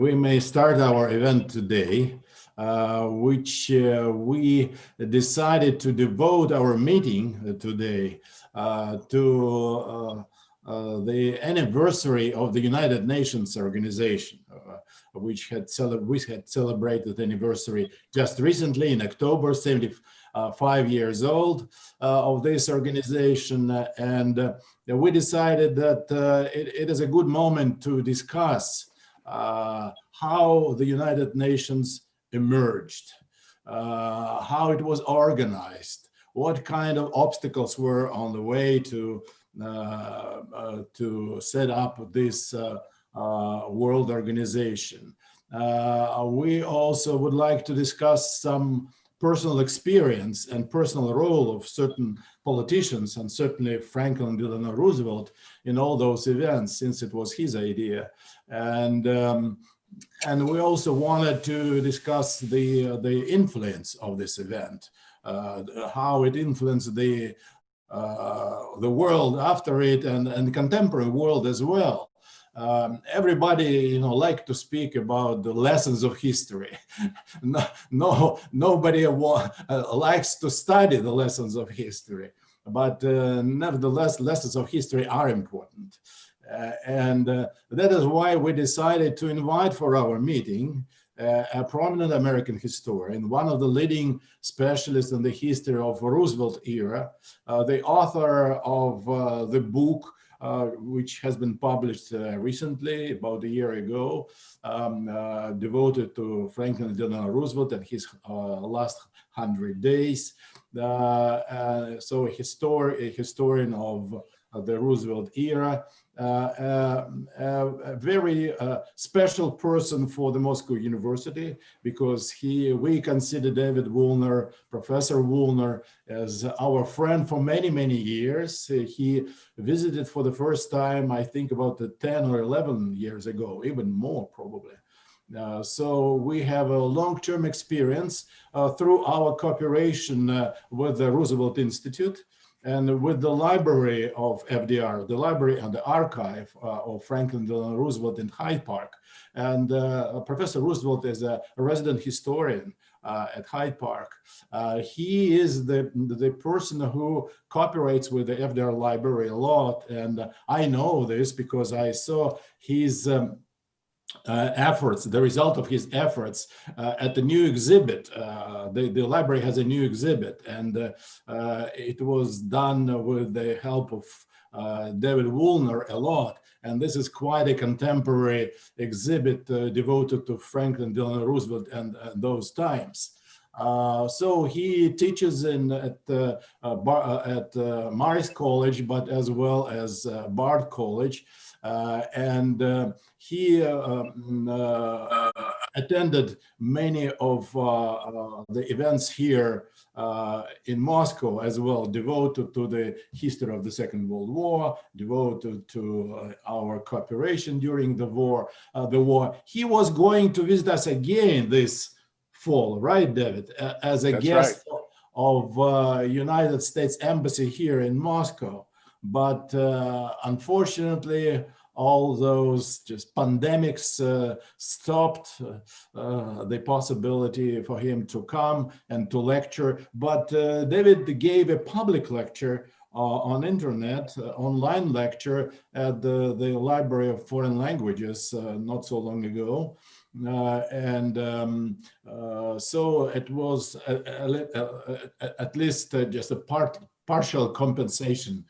We may start our event today, which we decided to devote our meeting today to the anniversary of the United Nations organization, which had celebrated anniversary just recently in October, 75 years old of this organization. And we decided that it is a good moment to discuss how the United Nations emerged, how it was organized, what kind of obstacles were on the way to set up this world organization. We also would like to discuss some personal experience and personal role of certain politicians, and certainly Franklin Delano Roosevelt in all those events, since it was his idea. And we also wanted to discuss the influence of this event, how it influenced the world after it, and the contemporary world as well. Everybody, like to speak about the lessons of history. Nobody likes to study the lessons of history, but nevertheless, lessons of history are important. And that is why we decided to invite for our meeting a prominent American historian, one of the leading specialists in the history of Roosevelt era, the author of the book which has been published recently, about a year ago, devoted to Franklin Delano Roosevelt and his last 100 days. So a historian of the Roosevelt era, a very special person for the Moscow University, because we consider David Woolner, Professor Woolner, as our friend for many, many years. He visited for the first time, I think, about 10 or 11 years ago, even more probably. So we have a long-term experience through our cooperation with the Roosevelt Institute and with the library of FDR, the library and the archive of Franklin Delano Roosevelt in Hyde Park. And Professor Roosevelt is a resident historian at Hyde Park. He is the person who cooperates with the FDR library a lot. And I know this because I saw his efforts, the result of his efforts at the new exhibit. The library has a new exhibit, and it was done with the help of David Woolner a lot. And this is quite a contemporary exhibit devoted to Franklin Delano Roosevelt and those times. So he teaches at Marist College, but as well as Bard College. And he attended many of the events here in Moscow as well, devoted to the history of the Second World War, devoted to our cooperation during the war. He was going to visit us again this fall, right, David? As a guest of United States Embassy here in Moscow. But unfortunately, all those just pandemics stopped the possibility for him to come and to lecture. But David gave a public lecture on internet, online lecture at the Library of Foreign Languages not so long ago. So it was at least just a partial compensation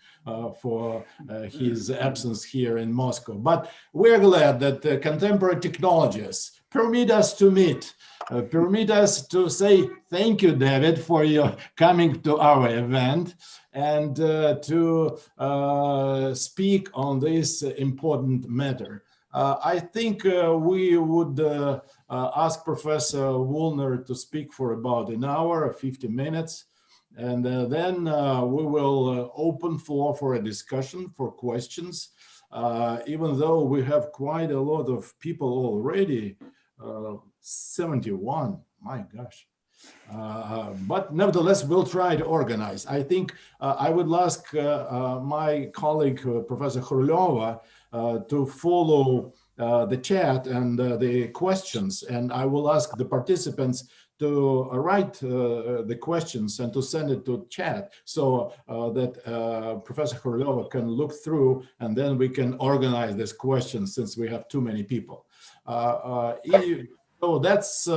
for his absence here in Moscow. But we're glad that contemporary technologies permit us to meet, permit us to say thank you, David, for your coming to our event and to speak on this important matter. I think we would ask Professor Woolner to speak for about an hour or 50 minutes. And then we will open floor for a discussion, for questions, even though we have quite a lot of people already, 71, my gosh. But nevertheless, we'll try to organize. I think I would ask my colleague, Professor Khrulyova, to follow the chat and the questions, and I will ask the participants to write the questions and to send it to chat so that Professor Khorleva can look through, and then we can organize this question since we have too many people. So that's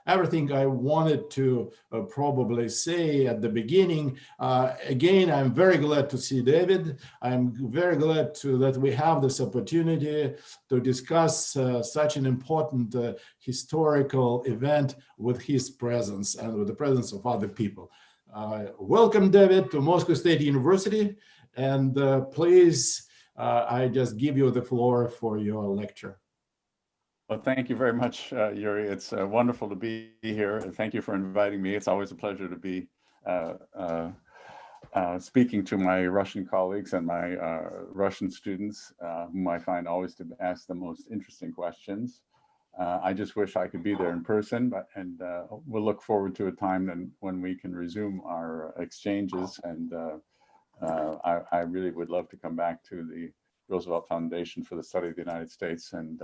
everything I wanted to probably say at the beginning. Again, I'm very glad to see David. I'm very glad that we have this opportunity to discuss such an important historical event with his presence and with the presence of other people. Welcome, David, to Moscow State University. And please, I just give you the floor for your lecture. Well, thank you very much, Yuri. It's wonderful to be here, and thank you for inviting me. It's always a pleasure to be speaking to my Russian colleagues and my Russian students, whom I find always to ask the most interesting questions. I just wish I could be there in person, and we'll look forward to a time when we can resume our exchanges. And I really would love to come back to the Roosevelt Foundation for the Study of the United States and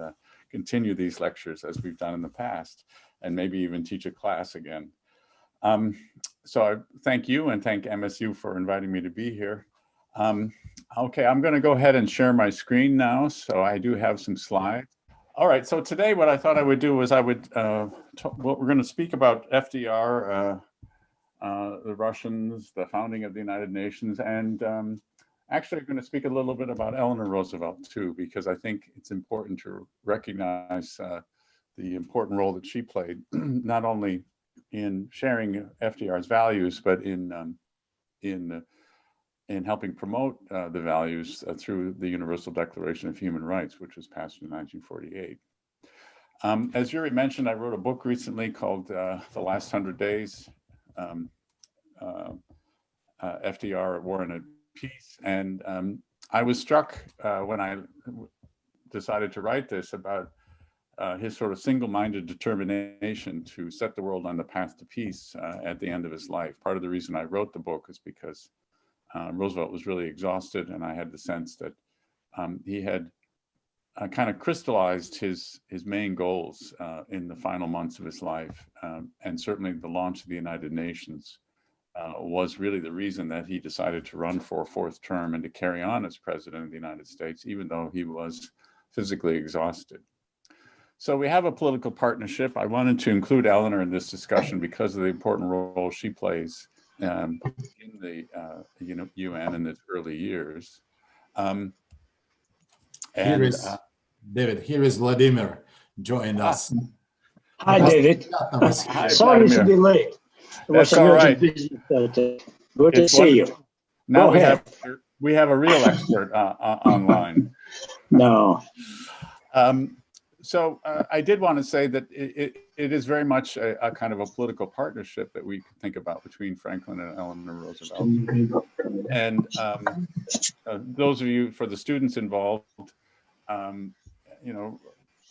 continue these lectures as we've done in the past, and maybe even teach a class again. So I thank you and thank MSU for inviting me to be here. Okay, I'm going to go ahead and share my screen now. So I do have some slides. All right, so today what I thought I would do is we're going to speak about FDR, the Russians, the founding of the United Nations, and actually, I'm going to speak a little bit about Eleanor Roosevelt too, because I think it's important to recognize the important role that she played, not only in sharing FDR's values, but in helping promote the values through the Universal Declaration of Human Rights, which was passed in 1948. As Yuri mentioned, I wrote a book recently called The Last 100 Days, FDR at War and at Peace. And I was struck when I decided to write this about his sort of single-minded determination to set the world on the path to peace at the end of his life. Part of the reason I wrote the book is because Roosevelt was really exhausted, and I had the sense that he had kind of crystallized his main goals in the final months of his life, and certainly the launch of the United Nations was really the reason that he decided to run for a fourth term and to carry on as president of the United States, even though he was physically exhausted. So we have a political partnership. I wanted to include Eleanor in this discussion because of the important role she plays in the UN in its early years. David, here is Vladimir joined us. Hi, David. Hi, Sorry to be late. That's all right. Good to see you. Now we have a real expert online. No. So I did want to say that it is very much a kind of a political partnership that we think about between Franklin and Eleanor Roosevelt. And those of you, for the students involved,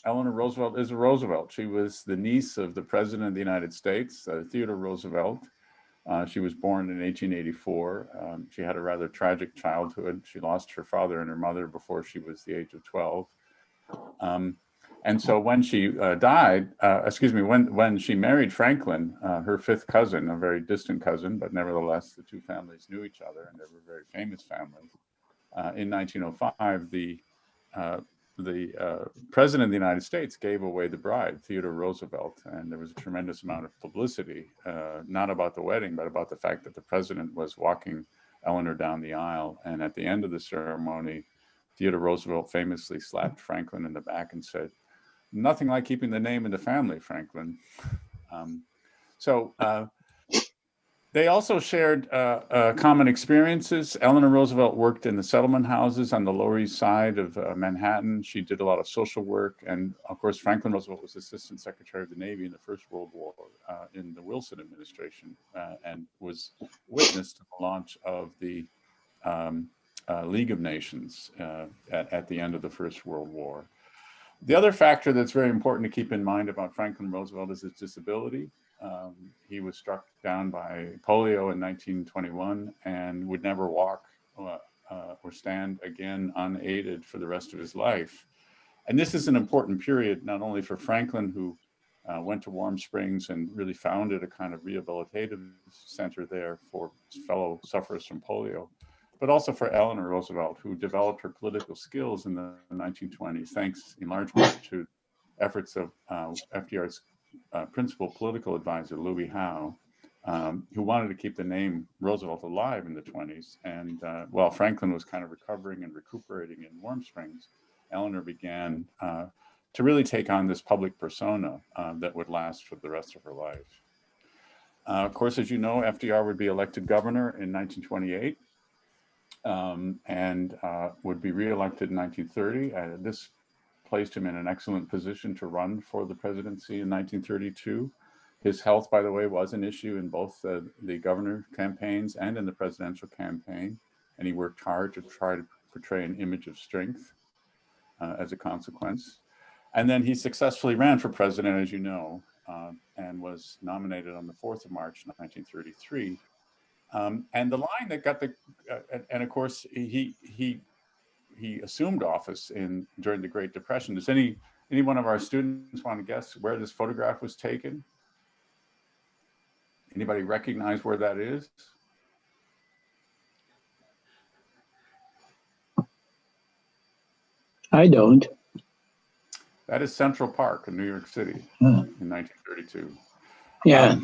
Eleanor Roosevelt is a Roosevelt. She was the niece of the President of the United States, Theodore Roosevelt. She was born in 1884. She had a rather tragic childhood. She lost her father and her mother before she was the age of 12. And so when she when she married Franklin, her fifth cousin, a very distant cousin, but nevertheless, the two families knew each other and they were very famous families. In 1905, the President of the United States gave away the bride, Theodore Roosevelt, and there was a tremendous amount of publicity, not about the wedding, but about the fact that the president was walking Eleanor down the aisle. And at the end of the ceremony, Theodore Roosevelt famously slapped Franklin in the back and said, "Nothing like keeping the name in the family, Franklin." They also shared common experiences. Eleanor Roosevelt worked in the settlement houses on the Lower East Side of Manhattan. She did a lot of social work. And of course, Franklin Roosevelt was Assistant Secretary of the Navy in the First World War in the Wilson administration and was witness to the launch of the League of Nations at the end of the First World War. The other factor that's very important to keep in mind about Franklin Roosevelt is his disability. He was struck down by polio in 1921 and would never walk or stand again unaided for the rest of his life. And this is an important period, not only for Franklin, who went to Warm Springs and really founded a kind of rehabilitative center there for fellow sufferers from polio, but also for Eleanor Roosevelt, who developed her political skills in the 1920s, thanks in large part to efforts of FDR's principal political advisor, Louis Howe, who wanted to keep the name Roosevelt alive in the 20s. And while Franklin was kind of recovering and recuperating in Warm Springs, Eleanor began to really take on this public persona that would last for the rest of her life. Of course, as you know, FDR would be elected governor in 1928 and would be reelected in 1930. This placed him in an excellent position to run for the presidency in 1932. His health, by the way, was an issue in both the governor campaigns and in the presidential campaign, and he worked hard to try to portray an image of strength as a consequence. And then he successfully ran for president, as you know, and was nominated on the 4th of March, 1933. And the line that got the, and of course, he assumed office during the Great Depression. Does any one of our students want to guess where this photograph was taken? Anybody recognize where that is? I don't. That is Central Park in New York City Huh. in 1932. Yeah.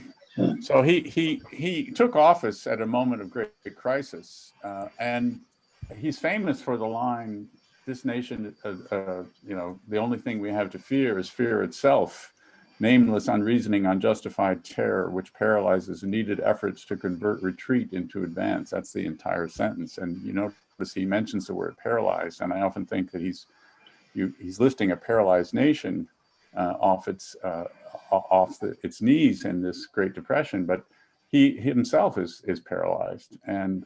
So he took office at a moment of great crisis, and he's famous for the line, "This nation, you know, the only thing we have to fear is fear itself. Nameless, unreasoning, unjustified terror, which paralyzes needed efforts to convert retreat into advance." That's the entire sentence. And you notice he mentions the word paralyzed, and I often think that he's lifting a paralyzed nation off its knees in this Great Depression, but he himself is paralyzed. And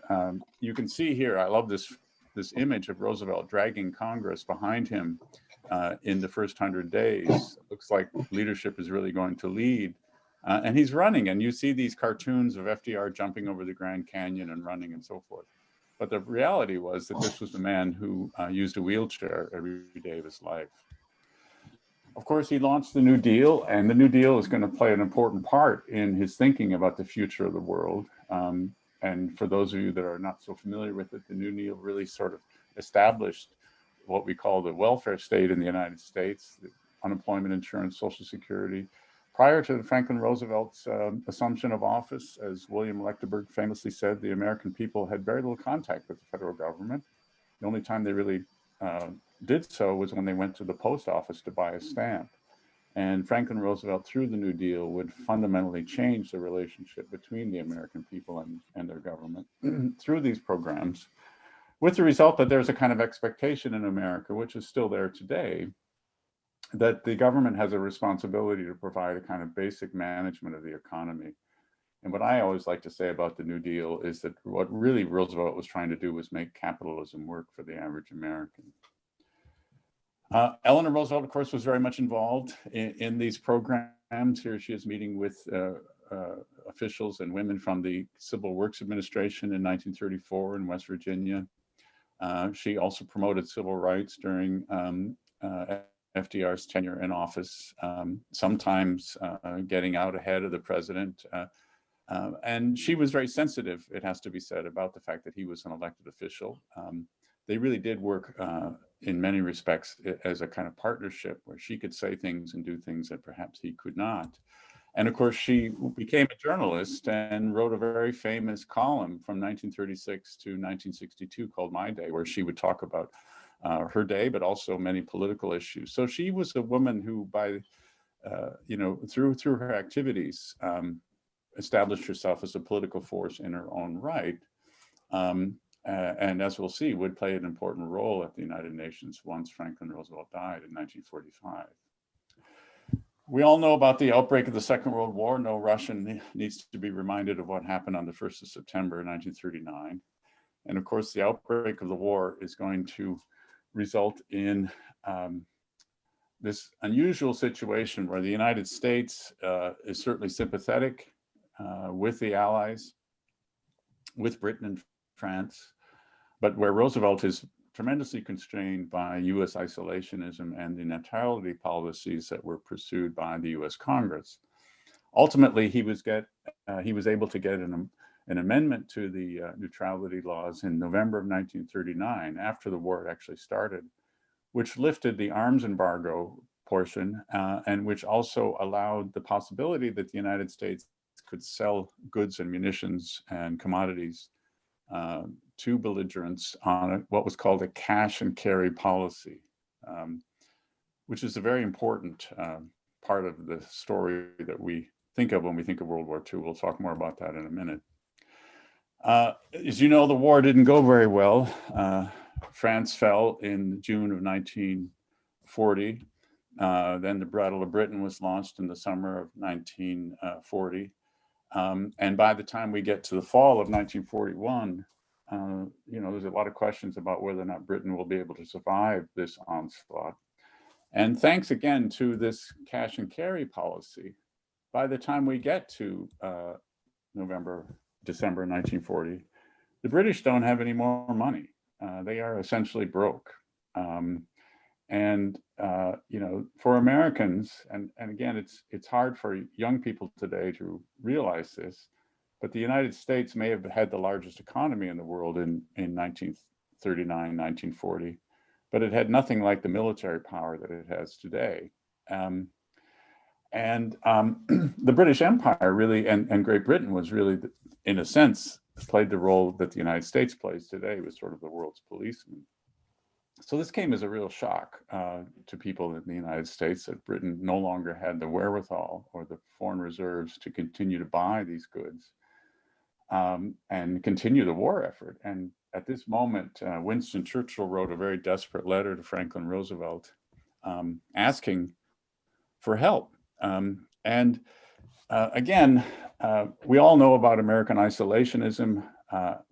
you can see here, I love this image of Roosevelt dragging Congress behind him in the first 100 days. It looks like leadership is really going to lead. And he's running, and you see these cartoons of FDR jumping over the Grand Canyon and running and so forth. But the reality was that this was the man who used a wheelchair every day of his life. Of course, he launched the New Deal, and the New Deal is going to play an important part in his thinking about the future of the world. And for those of you that are not so familiar with it, the New Deal really sort of established what we call the welfare state in the United States, the unemployment insurance, Social Security. Prior to Franklin Roosevelt's assumption of office, as William Lechtenberg famously said, the American people had very little contact with the federal government. The only time they really did so was when they went to the post office to buy a stamp. And Franklin Roosevelt, through the New Deal, would fundamentally change the relationship between the American people and their government through these programs, with the result that there's a kind of expectation in America, which is still there today, that the government has a responsibility to provide a kind of basic management of the economy. And what I always like to say about the New Deal is that what really Roosevelt was trying to do was make capitalism work for the average American. Eleanor Roosevelt, of course, was very much involved in these programs. Here she is meeting with officials and women from the Civil Works Administration in 1934 in West Virginia. She also promoted civil rights during FDR's tenure in office, sometimes getting out ahead of the president. And she was very sensitive, it has to be said, about the fact that he was an elected official. They really did work in many respects as a kind of partnership where she could say things and do things that perhaps he could not. And of course, she became a journalist and wrote a very famous column from 1936 to 1962 called My Day, where she would talk about her day, but also many political issues. So she was a woman who, through her activities, established herself as a political force in her own right. And as we'll see, would play an important role at the United Nations once Franklin Roosevelt died in 1945. We all know about the outbreak of the Second World War. No Russian needs to be reminded of what happened on the 1st of September 1939. And of course, the outbreak of the war is going to result in this unusual situation where the United States is certainly sympathetic with the Allies, with Britain and France, but where Roosevelt is tremendously constrained by US isolationism and the neutrality policies that were pursued by the US Congress. Ultimately, he was able to get an amendment to the neutrality laws in November of 1939, after the war actually started, which lifted the arms embargo portion and which also allowed the possibility that the United States could sell goods and munitions and commodities to belligerents on what was called a cash and carry policy, which is a very important part of the story that we think of when we think of World War II. We'll talk more about that in a minute. As you know, the war didn't go very well. France fell in June of 1940. Then the Battle of Britain was launched in the summer of 1940. And by the time we get to the fall of 1941, there's a lot of questions about whether or not Britain will be able to survive this onslaught. And thanks again to this cash and carry policy, by the time we get to December 1940, the British don't have any more money. They are essentially broke. For Americans, and again, it's hard for young people today to realize this, but the United States may have had the largest economy in the world in 1939, 1940, but it had nothing like the military power that it has today. The British Empire really, and Great Britain was really, in a sense, played the role that the United States plays today, was sort of the world's policeman. So this came as a real shock to people in the United States, that Britain no longer had the wherewithal or the foreign reserves to continue to buy these goods and continue the war effort. And at this moment, Winston Churchill wrote a very desperate letter to Franklin Roosevelt asking for help. Again, we all know about American isolationism.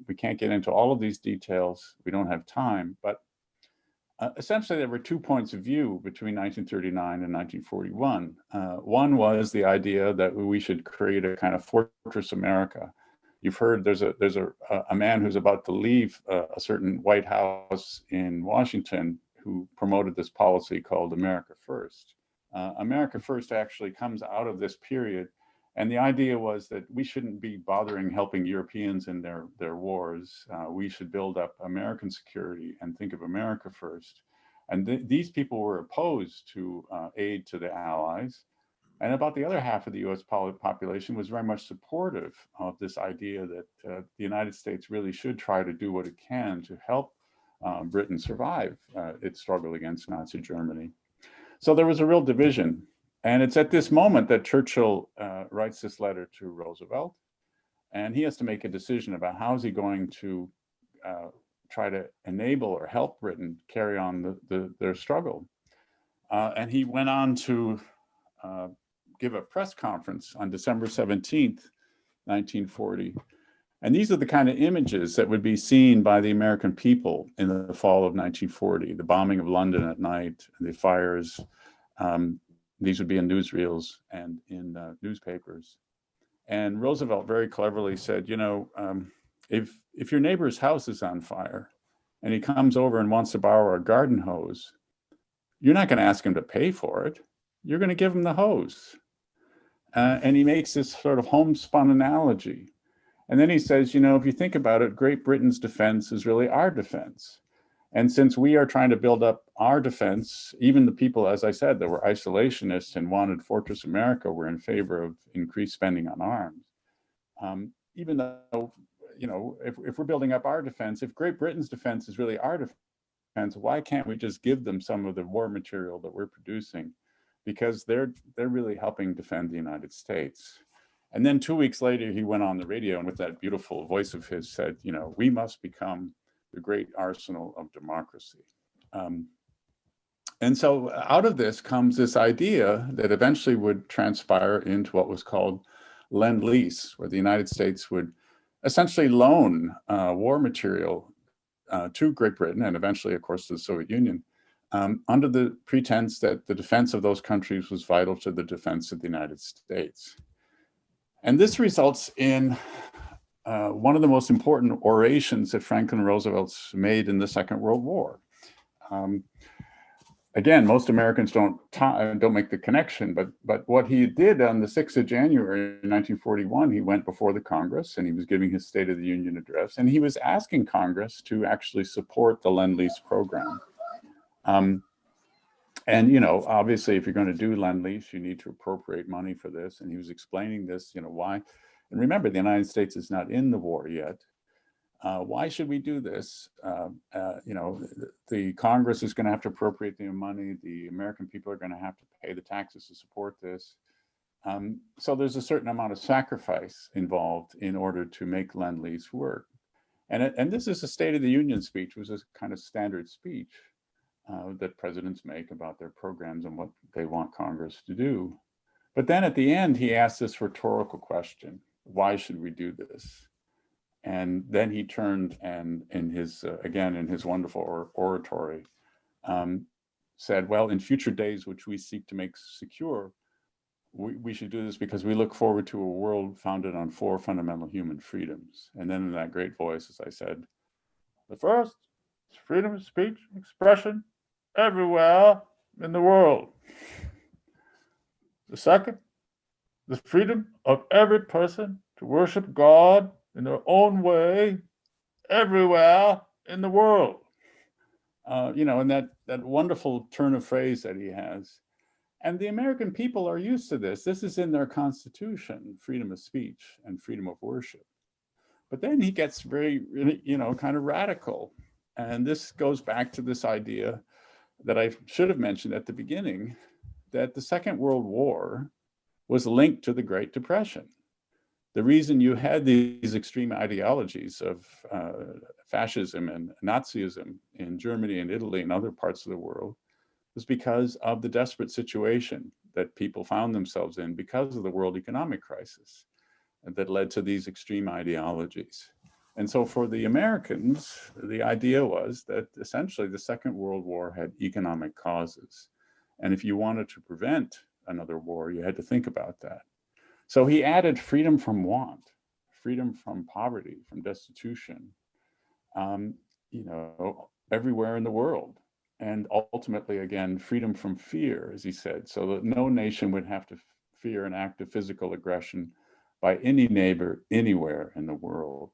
We can't get into all of these details. We don't have time, but essentially, there were 2 points of view between 1939 and 1941. One was the idea that we should create a kind of fortress America. You've heard there's a man who's about to leave a certain White House in Washington who promoted this policy called America First. America First actually comes out of this period, and the idea was that we shouldn't be bothering helping Europeans in their wars. We should build up American security and think of America first. And these people were opposed to aid to the Allies. And about the other half of the US population was very much supportive of this idea that the United States really should try to do what it can to help Britain survive its struggle against Nazi Germany. So there was a real division. And it's at this moment that Churchill writes this letter to Roosevelt, and he has to make a decision about how is he going to try to enable or help Britain carry on their struggle. And he went on to give a press conference on December 17th, 1940. And these are the kind of images that would be seen by the American people in the fall of 1940, the bombing of London at night, the fires. These would be in newsreels and in newspapers. And Roosevelt very cleverly said, if your neighbor's house is on fire and he comes over and wants to borrow a garden hose, you're not going to ask him to pay for it. You're going to give him the hose. And he makes this sort of homespun analogy. And then he says, if you think about it, Great Britain's defense is really our defense. And since we are trying to build up our defense, even the people, as I said, that were isolationists and wanted Fortress America were in favor of increased spending on arms. Even though, if we're building up our defense, if Great Britain's defense is really our defense, why can't we just give them some of the war material that we're producing? Because they're really helping defend the United States. And then 2 weeks later, he went on the radio and with that beautiful voice of his said, we must become the great arsenal of democracy. And so out of this comes this idea that eventually would transpire into what was called Lend-Lease, where the United States would essentially loan war material to Great Britain and eventually, of course, to the Soviet Union, under the pretense that the defense of those countries was vital to the defense of the United States. And this results in one of the most important orations that Franklin Roosevelt's made in the Second World War. Again, most Americans don't make the connection, but what he did on the 6th of January 1941, he went before the Congress and he was giving his State of the Union address, and he was asking Congress to actually support the Lend-Lease program. And, you know, obviously, if you're going to do Lend-Lease, you need to appropriate money for this. And he was explaining this, you know, why. And remember, the United States is not in the war yet. Why should we do this? You know, the Congress is going to have to appropriate the money. The American people are going to have to pay the taxes to support this. So there's a certain amount of sacrifice involved in order to make Lend-Lease work. And this is a State of the Union speech, which is a kind of standard speech that presidents make about their programs and what they want Congress to do. But then at the end, he asked this rhetorical question: why should we do this? And then he turned and in his, again, in his wonderful oratory, said, well, in future days, which we seek to make secure, we should do this because we look forward to a world founded on 4 fundamental human freedoms. And then in that great voice, as I said, the first is freedom of speech, expression, everywhere in the world. The second, the freedom of every person to worship God in their own way, everywhere in the world. You know, and that wonderful turn of phrase that he has. And the American people are used to this. This is in their Constitution, freedom of speech and freedom of worship. But then he gets very, you know, kind of radical. And this goes back to this idea that I should have mentioned at the beginning, that the Second World War was linked to the Great Depression. The reason you had these extreme ideologies of fascism and Nazism in Germany and Italy and other parts of the world was because of the desperate situation that people found themselves in because of the world economic crisis that led to these extreme ideologies. And so for the Americans, the idea was that essentially the Second World War had economic causes. And if you wanted to prevent another war, you had to think about that. So he added freedom from want, freedom from poverty, from destitution, you know, everywhere in the world. And ultimately, again, freedom from fear, as he said, so that no nation would have to fear an act of physical aggression by any neighbor anywhere in the world.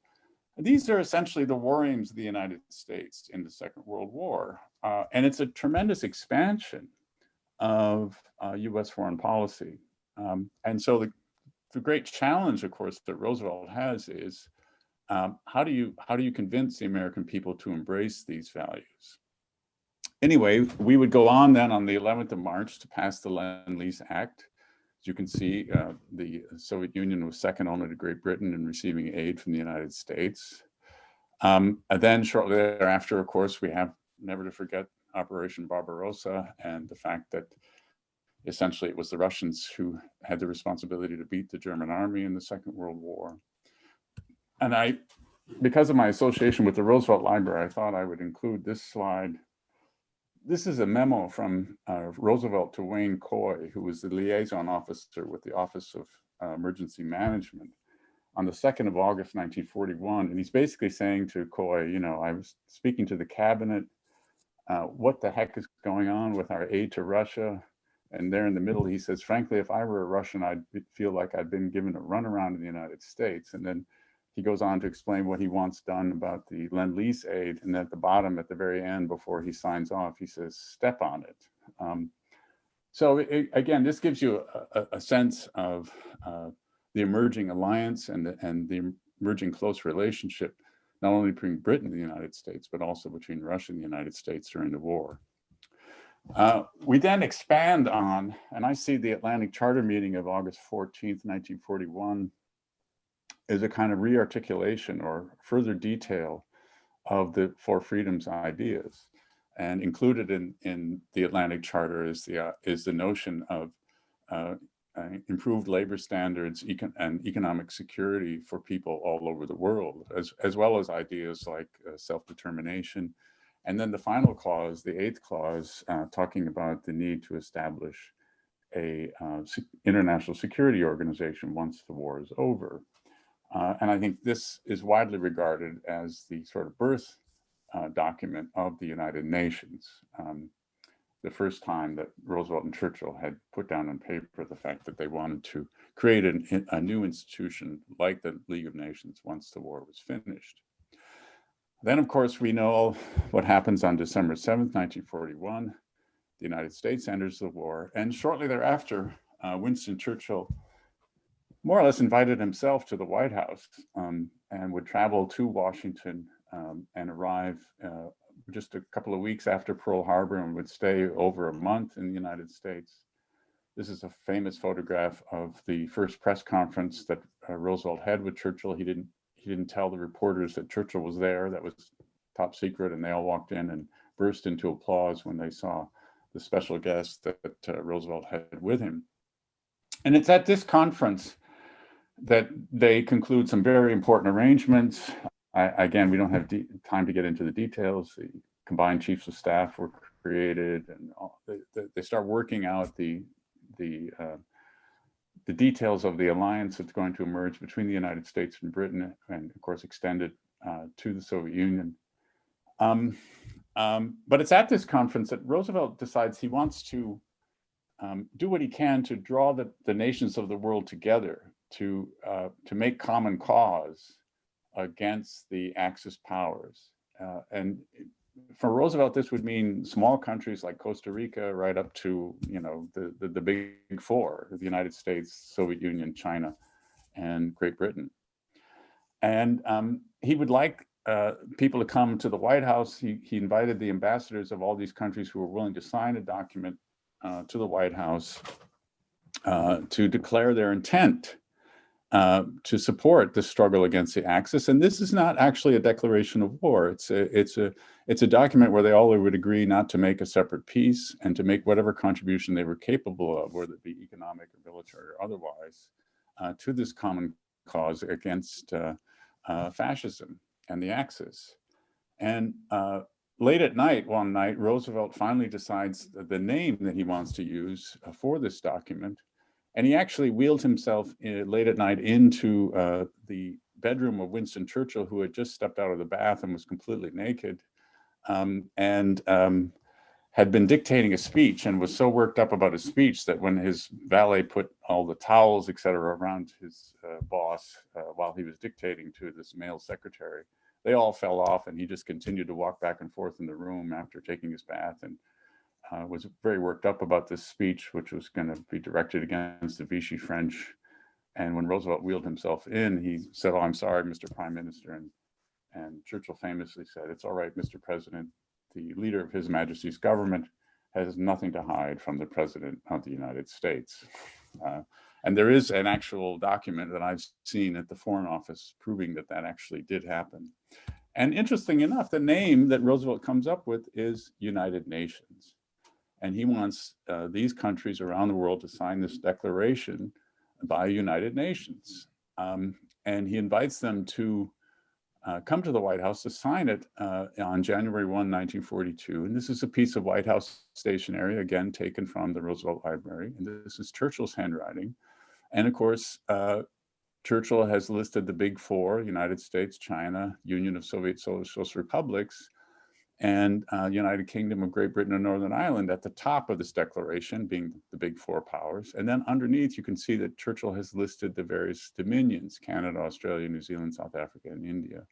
These are essentially the war aims of the United States in the Second World War. And it's a tremendous expansion of US foreign policy. And so the great challenge, of course, that Roosevelt has is how do you convince the American people to embrace these values? Anyway, we would go on then on the 11th of March to pass the Lend-Lease Act. As you can see, the Soviet Union was second only to Great Britain in receiving aid from the United States. And then shortly thereafter, of course, we have never to forget Operation Barbarossa and the fact that essentially it was the Russians who had the responsibility to beat the German army in the Second World War. And because of my association with the Roosevelt Library, I thought I would include this slide. This is a memo from Roosevelt to Wayne Coy, who was the liaison officer with the Office of Emergency Management on the 2nd of August, 1941. And he's basically saying to Coy, you know, I was speaking to the cabinet, what the heck is going on with our aid to Russia? And there in the middle, he says, frankly, if I were a Russian, I'd feel like I'd been given a runaround in the United States. And then he goes on to explain what he wants done about the Lend-Lease aid. And at the bottom, at the very end, before he signs off, he says, step on it. So again, this gives you a sense of the emerging alliance and the emerging close relationship, not only between Britain and the United States, but also between Russia and the United States during the war. We then expand on, and I see the Atlantic Charter meeting of August 14th, 1941, is a kind of re-articulation or further detail of the Four Freedoms ideas. And included in the Atlantic Charter is the notion of improved labor standards and economic security for people all over the world, as well as ideas like self-determination. And then the final clause, the 8th clause, talking about the need to establish a international security organization once the war is over. And I think this is widely regarded as the sort of birth document of the United Nations. The first time that Roosevelt and Churchill had put down on paper the fact that they wanted to create a new institution like the League of Nations once the war was finished. Then, of course, we know what happens on December 7th, 1941. The United States enters the war, and shortly thereafter, Winston Churchill more or less invited himself to the White House and would travel to Washington and arrive just a couple of weeks after Pearl Harbor and would stay over a month in the United States. This is a famous photograph of the first press conference that Roosevelt had with Churchill. He didn't tell the reporters that Churchill was there. That was top secret, and they all walked in and burst into applause when they saw the special guest that Roosevelt had with him. And it's at this conference that they conclude some very important arrangements. Again, we don't have time to get into the details. The combined chiefs of staff were created, and they start working out the details of the alliance that's going to emerge between the United States and Britain, and of course extended to the Soviet Union. But it's at this conference that Roosevelt decides he wants to do what he can to draw the nations of the world together to make common cause against the Axis powers. And for Roosevelt, this would mean small countries like Costa Rica, right up to, you know, the big four: the United States, Soviet Union, China, and Great Britain. And he would like people to come to the White House. He invited the ambassadors of all these countries who were willing to sign a document to the White House to declare their intent to support the struggle against the Axis. And this is not actually a declaration of war. It's a document where they all would agree not to make a separate peace and to make whatever contribution they were capable of, whether it be economic or military or otherwise, to this common cause against fascism and the Axis. And late at night, one night, Roosevelt finally decides the name that he wants to use for this document. And he actually wheeled himself late at night into the bedroom of Winston Churchill, who had just stepped out of the bath and was completely naked, and had been dictating a speech, and was so worked up about his speech that when his valet put all the towels, et cetera, around his boss while he was dictating to this male secretary, they all fell off, and he just continued to walk back and forth in the room after taking his bath, and was very worked up about this speech, which was going to be directed against the Vichy French. And when Roosevelt wheeled himself in, he said, "Oh, I'm sorry, Mr. Prime Minister." And Churchill famously said, "It's all right, Mr. President. The leader of His Majesty's government has nothing to hide from the President of the United States." And there is an actual document that I've seen at the Foreign Office proving that that actually did happen. And interesting enough, the name that Roosevelt comes up with is United Nations. And he wants these countries around the world to sign this declaration by United Nations. And he invites them to come to the White House to sign it on January 1, 1942. And this is a piece of White House stationery, again, taken from the Roosevelt Library. And this is Churchill's handwriting. And of course, Churchill has listed the big four: United States, China, Union of Soviet Socialist Republics, and United Kingdom of Great Britain and Northern Ireland at the top of this declaration, being the big four powers. And then underneath, you can see that Churchill has listed the various dominions: Canada, Australia, New Zealand, South Africa, and India.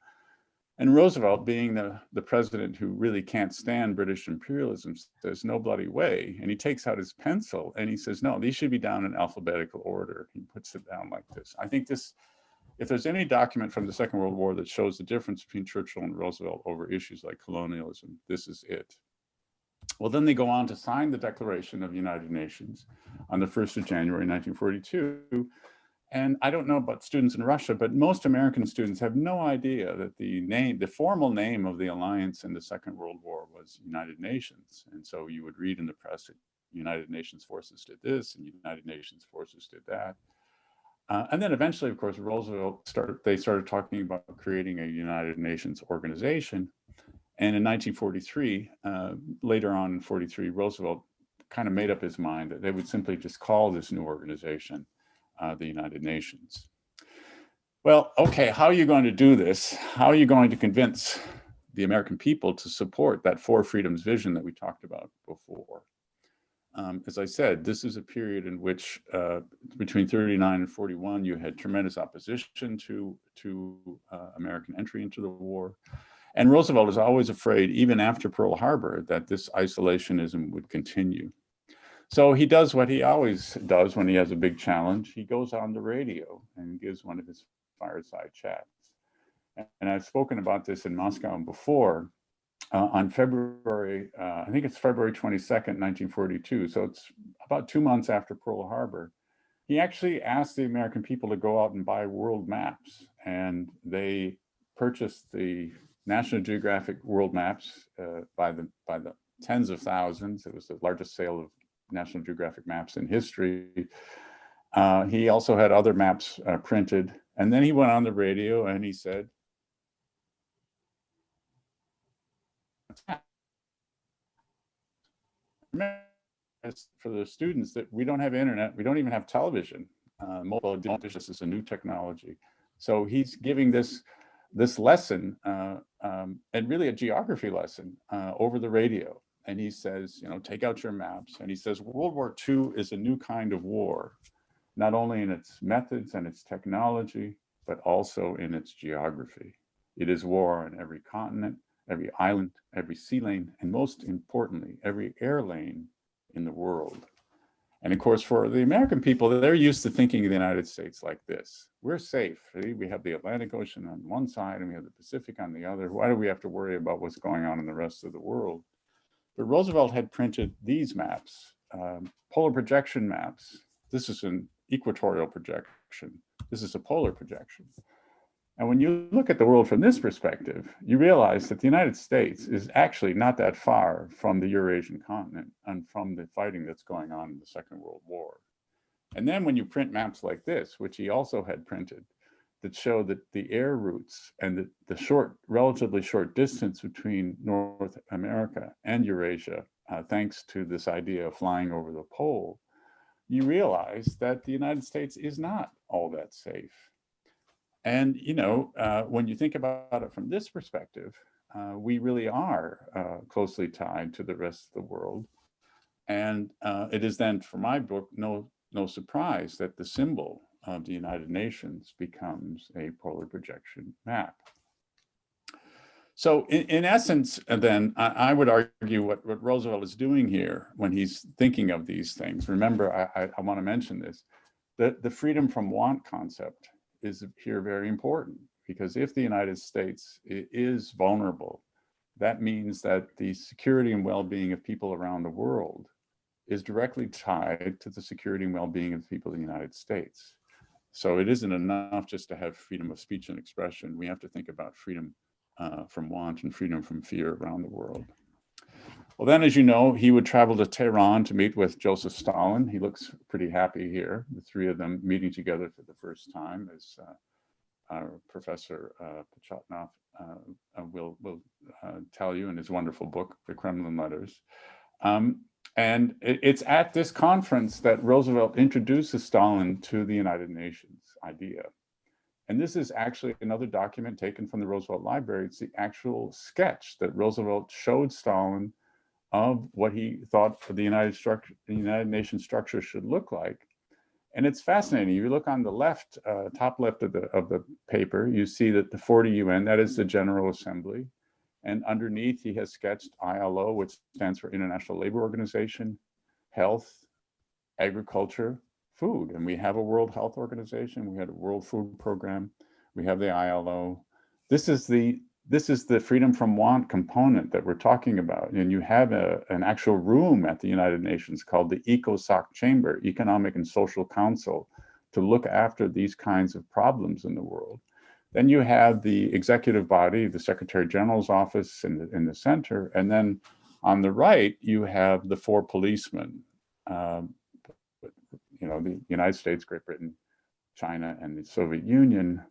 And Roosevelt, being the president who really can't stand British imperialism, says, "No bloody way." And he takes out his pencil and he says, "No, these should be down in alphabetical order." He puts it down like this. I think this, if there's any document from the Second World War that shows the difference between Churchill and Roosevelt over issues like colonialism, this is it. Well, then they go on to sign the Declaration of the United Nations on the 1st of January, 1942. And I don't know about students in Russia, but most American students have no idea that the formal name of the alliance in the Second World War was United Nations. And so you would read in the press that United Nations forces did this and United Nations forces did that. And then eventually, of course, Roosevelt started talking about creating a United Nations organization. And in 1943, later on in 43, Roosevelt kind of made up his mind that they would simply just call this new organization the United Nations. Well, okay, how are you going to do this? How are you going to convince the American people to support that four freedoms vision that we talked about before? As I said, this is a period in which between 39 and 41, you had tremendous opposition to American entry into the war. And Roosevelt is always afraid, even after Pearl Harbor, that this isolationism would continue. So he does what he always does when he has a big challenge. He goes on the radio and gives one of his fireside chats. And I've spoken about this in Moscow before. On February, I think it's February 22nd, 1942. So it's about 2 months after Pearl Harbor. He actually asked the American people to go out and buy world maps. And they purchased the National Geographic world maps by the tens of thousands. It was the largest sale of National Geographic maps in history. He also had other maps printed. And then he went on the radio and he said, for the students, that we don't have internet, we don't even have television. Mobile television is a new technology. So he's giving this lesson, and really a geography lesson over the radio. And he says, you know, take out your maps. And he says, World War II is a new kind of war, not only in its methods and its technology, but also in its geography. It is war on every continent, every island, every sea lane, and most importantly, every air lane in the world. And of course, for the American people, they're used to thinking of the United States like this. We're safe. We have the Atlantic Ocean on one side and we have the Pacific on the other. Why do we have to worry about what's going on in the rest of the world? But Roosevelt had printed these maps, polar projection maps. This is an equatorial projection. This is a polar projection. And when you look at the world from this perspective, you realize that the United States is actually not that far from the Eurasian continent and from the fighting that's going on in the Second World War. And then when you print maps like this, which he also had printed, that show that the air routes and the relatively short distance between North America and Eurasia, thanks to this idea of flying over the pole, you realize that the United States is not all that safe. And, you know, when you think about it from this perspective, we really are closely tied to the rest of the world. And it is then, for my book, no surprise that the symbol of the United Nations becomes a polar projection map. So in essence, then, I would argue what Roosevelt is doing here when he's thinking of these things. Remember, I want to mention this, the freedom from want concept is here very important, because if the United States is vulnerable, that means that the security and well-being of people around the world is directly tied to the security and well-being of the people of the United States. So it isn't enough just to have freedom of speech and expression. We have to think about freedom from want and freedom from fear around the world. Well, then, as you know, he would travel to Tehran to meet with Joseph Stalin. He looks pretty happy here, the three of them meeting together for the first time, as Professor Pachotnov will tell you in his wonderful book, The Kremlin Letters. And it's at this conference that Roosevelt introduces Stalin to the United Nations idea. And this is actually another document taken from the Roosevelt Library. It's the actual sketch that Roosevelt showed Stalin of what he thought the United Nations structure should look like. And it's fascinating. You look on the left, top left of the paper, you see that the 40 UN, that is the General Assembly. And underneath, he has sketched ILO, which stands for International Labor Organization, health, agriculture, food. And we have a World Health Organization. We had a World Food Program. We have the ILO. This is the freedom from want component that we're talking about. And you have an actual room at the United Nations called the ECOSOC Chamber, Economic and Social Council, to look after these kinds of problems in the world. Then you have the executive body, the Secretary General's office in the center. And then on the right, you have the four policemen, you know, the United States, Great Britain, China, and the Soviet Union,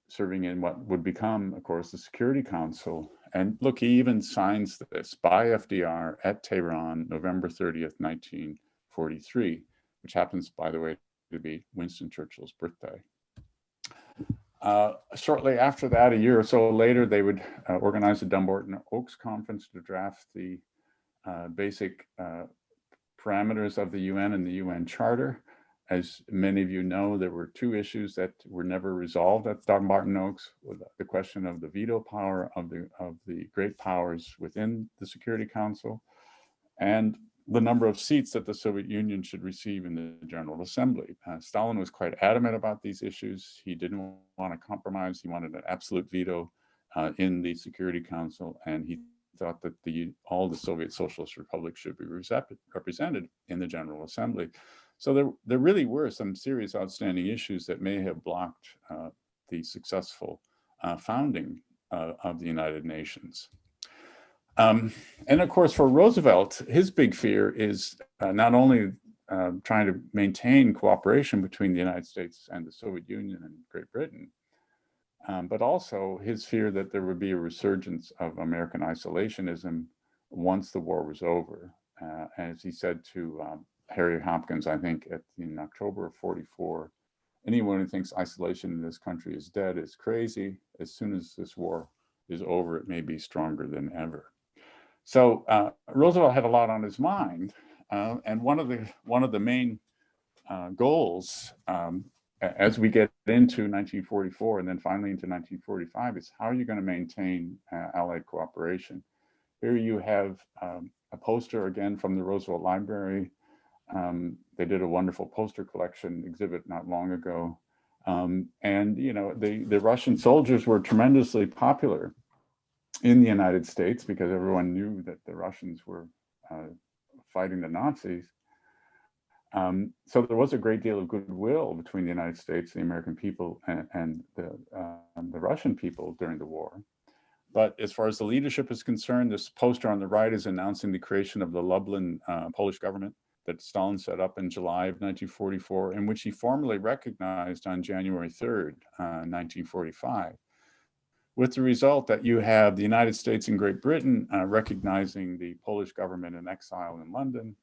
serving in what would become, of course, the Security Council. And look, he even signs this by FDR at Tehran, November 30th, 1943, which happens, by the way, to be Winston Churchill's birthday. Shortly after that, a year or so later, they would organize the Dumbarton Oaks Conference to draft the basic parameters of the UN and the UN Charter. As many of you know, there were two issues that were never resolved at Dumbarton Oaks: the question of the veto power of the great powers within the Security Council, and the number of seats that the Soviet Union should receive in the General Assembly. Stalin was quite adamant about these issues. He didn't want to compromise. He wanted an absolute veto in the Security Council, and he thought that all the Soviet Socialist republics should be represented in the General Assembly. So there really were some serious outstanding issues that may have blocked the successful founding of the United Nations. And of course, for Roosevelt, his big fear is not only trying to maintain cooperation between the United States and the Soviet Union and Great Britain, but also his fear that there would be a resurgence of American isolationism once the war was over. As he said to Harry Hopkins, I think in October of '44, anyone who thinks isolation in this country is dead is crazy. As soon as this war is over, it may be stronger than ever. So Roosevelt had a lot on his mind, and one of the main goals as we get into 1944 and then finally into 1945 is how are you going to maintain Allied cooperation? Here you have a poster again from the Roosevelt Library. They did a wonderful poster collection exhibit not long ago, and you know the Russian soldiers were tremendously popular in the United States because everyone knew that the Russians were fighting the Nazis. So there was a great deal of goodwill between the United States, the American people, and the Russian people during the war. But as far as the leadership is concerned, this poster on the right is announcing the creation of the Lublin Polish government that Stalin set up in July of 1944, in which he formally recognized on January 3rd, 1945. With the result that you have the United States and Great Britain recognizing the Polish government in exile in London,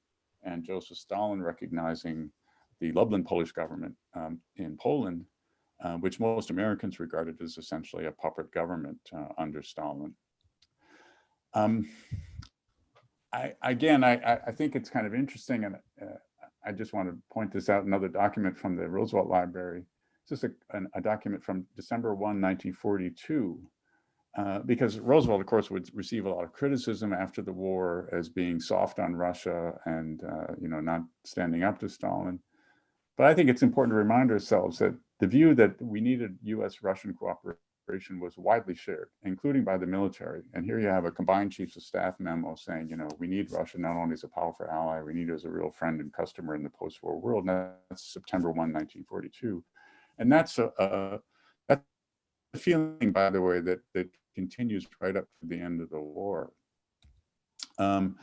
and Joseph Stalin recognizing the Lublin Polish government in Poland, which most Americans regarded as essentially a puppet government under Stalin. I think it's kind of interesting, and I just want to point this out, another document from the Roosevelt Library. It's just a document from December 1, 1942, because Roosevelt, of course, would receive a lot of criticism after the war as being soft on Russia and not standing up to Stalin. But I think it's important to remind ourselves that the view that we needed U.S.-Russian cooperation was widely shared, including by the military. And here you have a combined chiefs of staff memo saying, we need Russia not only as a powerful ally, we need it as a real friend and customer in the post-war world. And that's September 1, 1942. And that's a feeling, by the way, that continues right up to the end of the war. And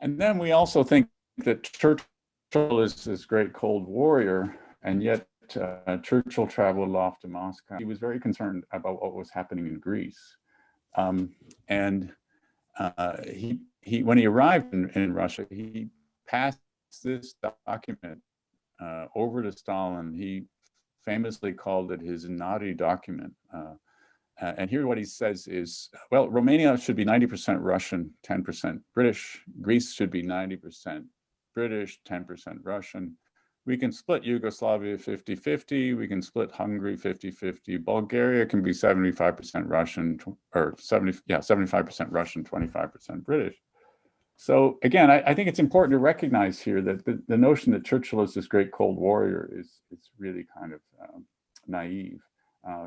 then we also think that Churchill is this great Cold Warrior, and yet Churchill traveled off to Moscow. He was very concerned about what was happening in Greece. When he arrived in Russia, he passed this document over to Stalin. He famously called it his naughty document. And here what he says is, well, Romania should be 90% Russian, 10% British. Greece should be 90% British, 10% Russian. We can split Yugoslavia 50-50. We can split Hungary 50-50. Bulgaria can be 75% Russian, or 75% Russian, 25% British. So again, I think it's important to recognize here that the notion that Churchill is this great Cold Warrior is really kind of naive.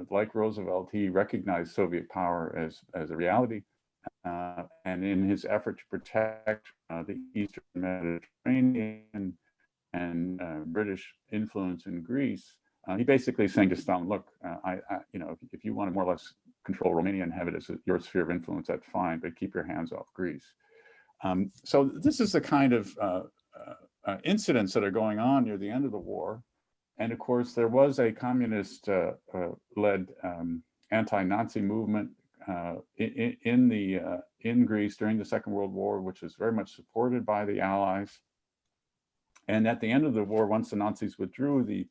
Like Roosevelt, he recognized Soviet power as a reality. And in his effort to protect the Eastern Mediterranean and British influence in Greece, he basically saying to Stalin, look, if you want to more or less control Romania and have it as your sphere of influence, that's fine, but keep your hands off Greece. So this is the kind of incidents that are going on near the end of the war. And of course, there was a communist-led anti-Nazi movement in Greece during the Second World War, which was very much supported by the Allies. And at the end of the war, once the Nazis withdrew, the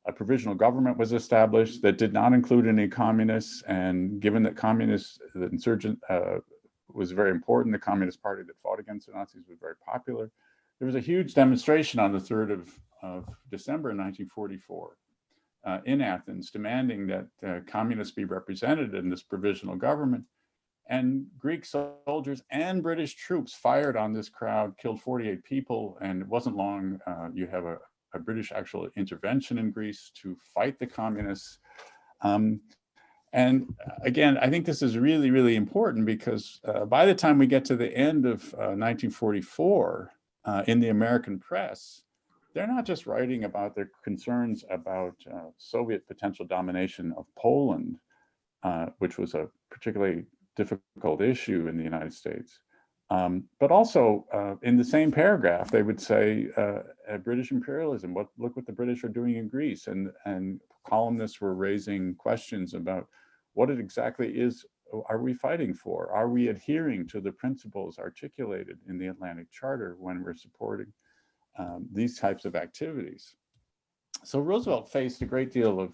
a provisional government was established that did not include any communists. And given that the insurgent was very important, the Communist Party that fought against the Nazis was very popular. There was a huge demonstration on the 3rd of December 1944 in Athens, demanding that communists be represented in this provisional government. And Greek soldiers and British troops fired on this crowd, killed 48 people, and it wasn't long, you have a British actual intervention in Greece to fight the communists. And again, I think this is really, really important because by the time we get to the end of 1944, in the American press, they're not just writing about their concerns about Soviet potential domination of Poland, which was a particularly difficult issue in the United States. But also in the same paragraph, they would say British imperialism, look what the British are doing in Greece. And columnists were raising questions about what it exactly is, are we fighting for? Are we adhering to the principles articulated in the Atlantic Charter when we're supporting these types of activities? So Roosevelt faced a great deal of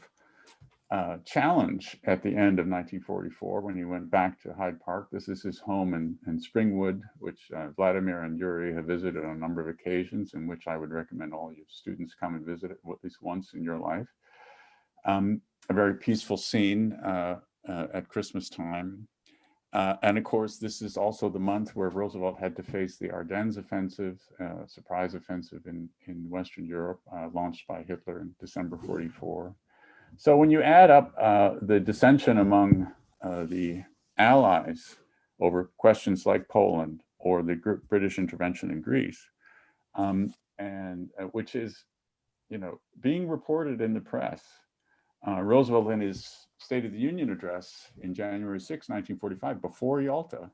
challenge at the end of 1944 when he went back to Hyde Park. This is his home in Springwood, which Vladimir and Yuri have visited on a number of occasions, and which I would recommend all your students come and visit at least once in your life. A very peaceful scene at Christmas time. And of course, this is also the month where Roosevelt had to face the Ardennes offensive, surprise offensive in Western Europe, launched by Hitler in December 44. So when you add up the dissension among the Allies over questions like Poland or the British intervention in Greece, and which is, being reported in the press, Roosevelt in his State of the Union address in January 6, 1945, before Yalta,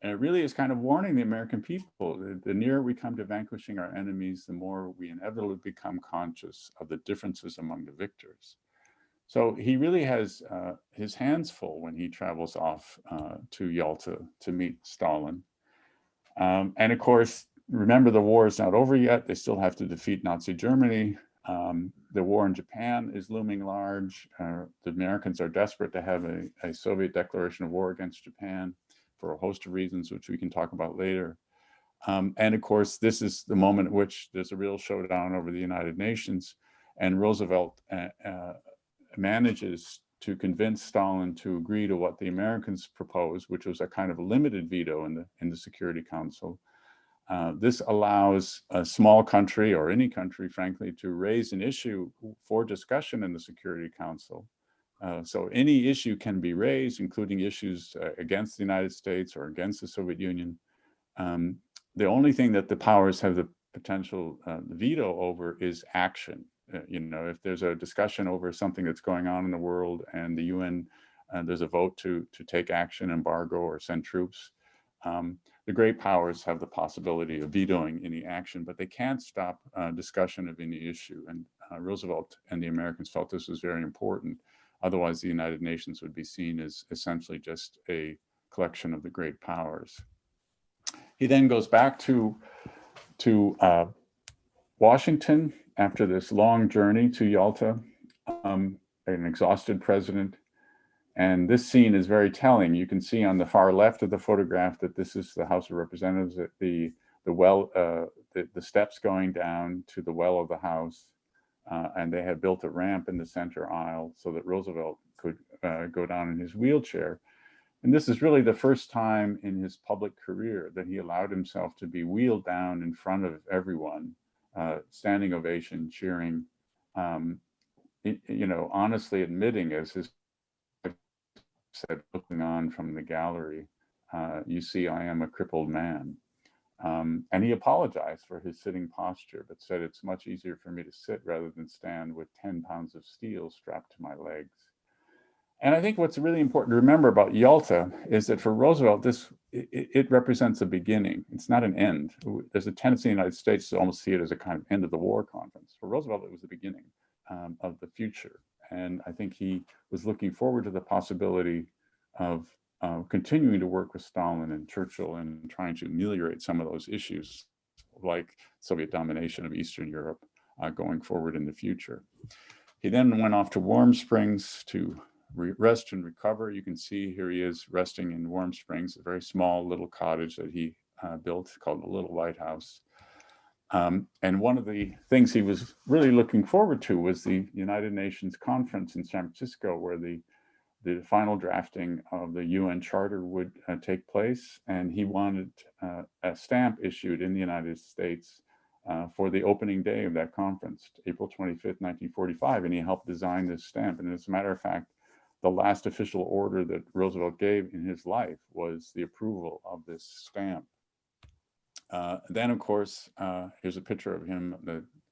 really is kind of warning the American people. The nearer we come to vanquishing our enemies, the more we inevitably become conscious of the differences among the victors. So he really has his hands full when he travels off to Yalta to meet Stalin. And of course, remember, the war is not over yet. They still have to defeat Nazi Germany. The war in Japan is looming large. The Americans are desperate to have a Soviet declaration of war against Japan for a host of reasons, which we can talk about later. And of course, this is the moment at which there's a real showdown over the United Nations, and Roosevelt manages to convince Stalin to agree to what the Americans proposed, which was a kind of limited veto in the Security Council. This allows a small country, or any country, frankly, to raise an issue for discussion in the Security Council. So any issue can be raised, including issues against the United States or against the Soviet Union. The only thing that the powers have the potential veto over is action. If there's a discussion over something that's going on in the world and the UN, there's a vote to take action, embargo, or send troops, the great powers have the possibility of vetoing any action, but they can't stop discussion of any issue. And Roosevelt and the Americans felt this was very important. Otherwise, the United Nations would be seen as essentially just a collection of the great powers. He then goes back to Washington after this long journey to Yalta, an exhausted president. And this scene is very telling. You can see on the far left of the photograph that this is the House of Representatives, the steps going down to the well of the House. And they had built a ramp in the center aisle so that Roosevelt could go down in his wheelchair. And this is really the first time in his public career that he allowed himself to be wheeled down in front of everyone, standing ovation, cheering, honestly admitting, as his wife said, looking on from the gallery, you see, I am a crippled man. And he apologized for his sitting posture, but said it's much easier for me to sit rather than stand with 10 pounds of steel strapped to my legs. And I think what's really important to remember about Yalta is that for Roosevelt, it represents a beginning. It's not an end. There's a tendency in the United States to almost see it as a kind of end of the war conference. For Roosevelt, it was the beginning of the future. And I think he was looking forward to the possibility of continuing to work with Stalin and Churchill and trying to ameliorate some of those issues, like Soviet domination of Eastern Europe, going forward in the future. He then went off to Warm Springs to rest and recover. You can see here he is resting in Warm Springs, a very small little cottage that he built called the Little White House. And one of the things he was really looking forward to was the United Nations conference in San Francisco, where the final drafting of the UN Charter would take place. And he wanted a stamp issued in the United States for the opening day of that conference, April 25th, 1945. And he helped design this stamp. And as a matter of fact, the last official order that Roosevelt gave in his life was the approval of this stamp. Then, of course, here's a picture of him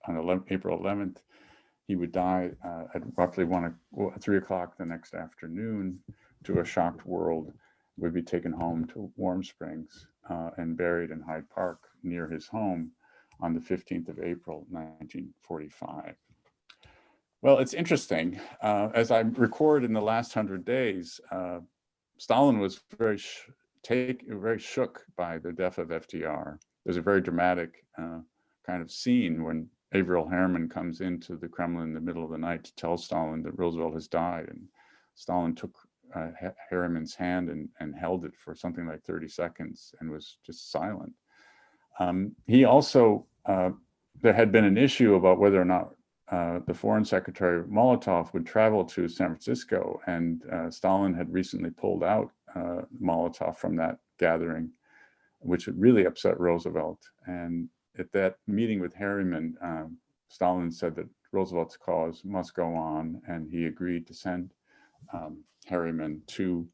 on April 11th. He would die at roughly 3 o'clock the next afternoon to a shocked world, would be taken home to Warm Springs and buried in Hyde Park near his home on the 15th of April, 1945. Well, it's interesting. As I record in the last 100 days, Stalin was very shook by the death of FDR. There's a very dramatic kind of scene when Averell Harriman comes into the Kremlin in the middle of the night to tell Stalin that Roosevelt has died. And Stalin took Harriman's hand and held it for something like 30 seconds and was just silent. He also, there had been an issue about whether or not the Foreign Secretary Molotov would travel to San Francisco, and Stalin had recently pulled out Molotov from that gathering, which really upset Roosevelt. And at that meeting with Harriman, Stalin said that Roosevelt's cause must go on, and he agreed to send Harriman to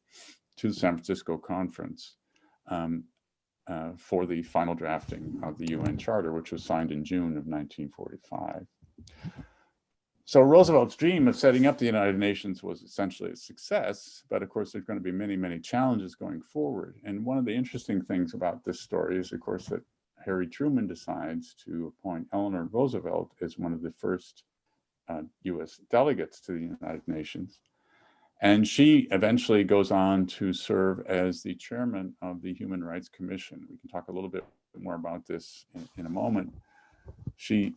the San Francisco conference for the final drafting of the UN Charter, which was signed in June of 1945. So Roosevelt's dream of setting up the United Nations was essentially a success, but of course there's going to be many, many challenges going forward. And one of the interesting things about this story is, of course, that Harry Truman decides to appoint Eleanor Roosevelt as one of the first US delegates to the United Nations. And she eventually goes on to serve as the chairman of the Human Rights Commission. We can talk a little bit more about this in a moment. She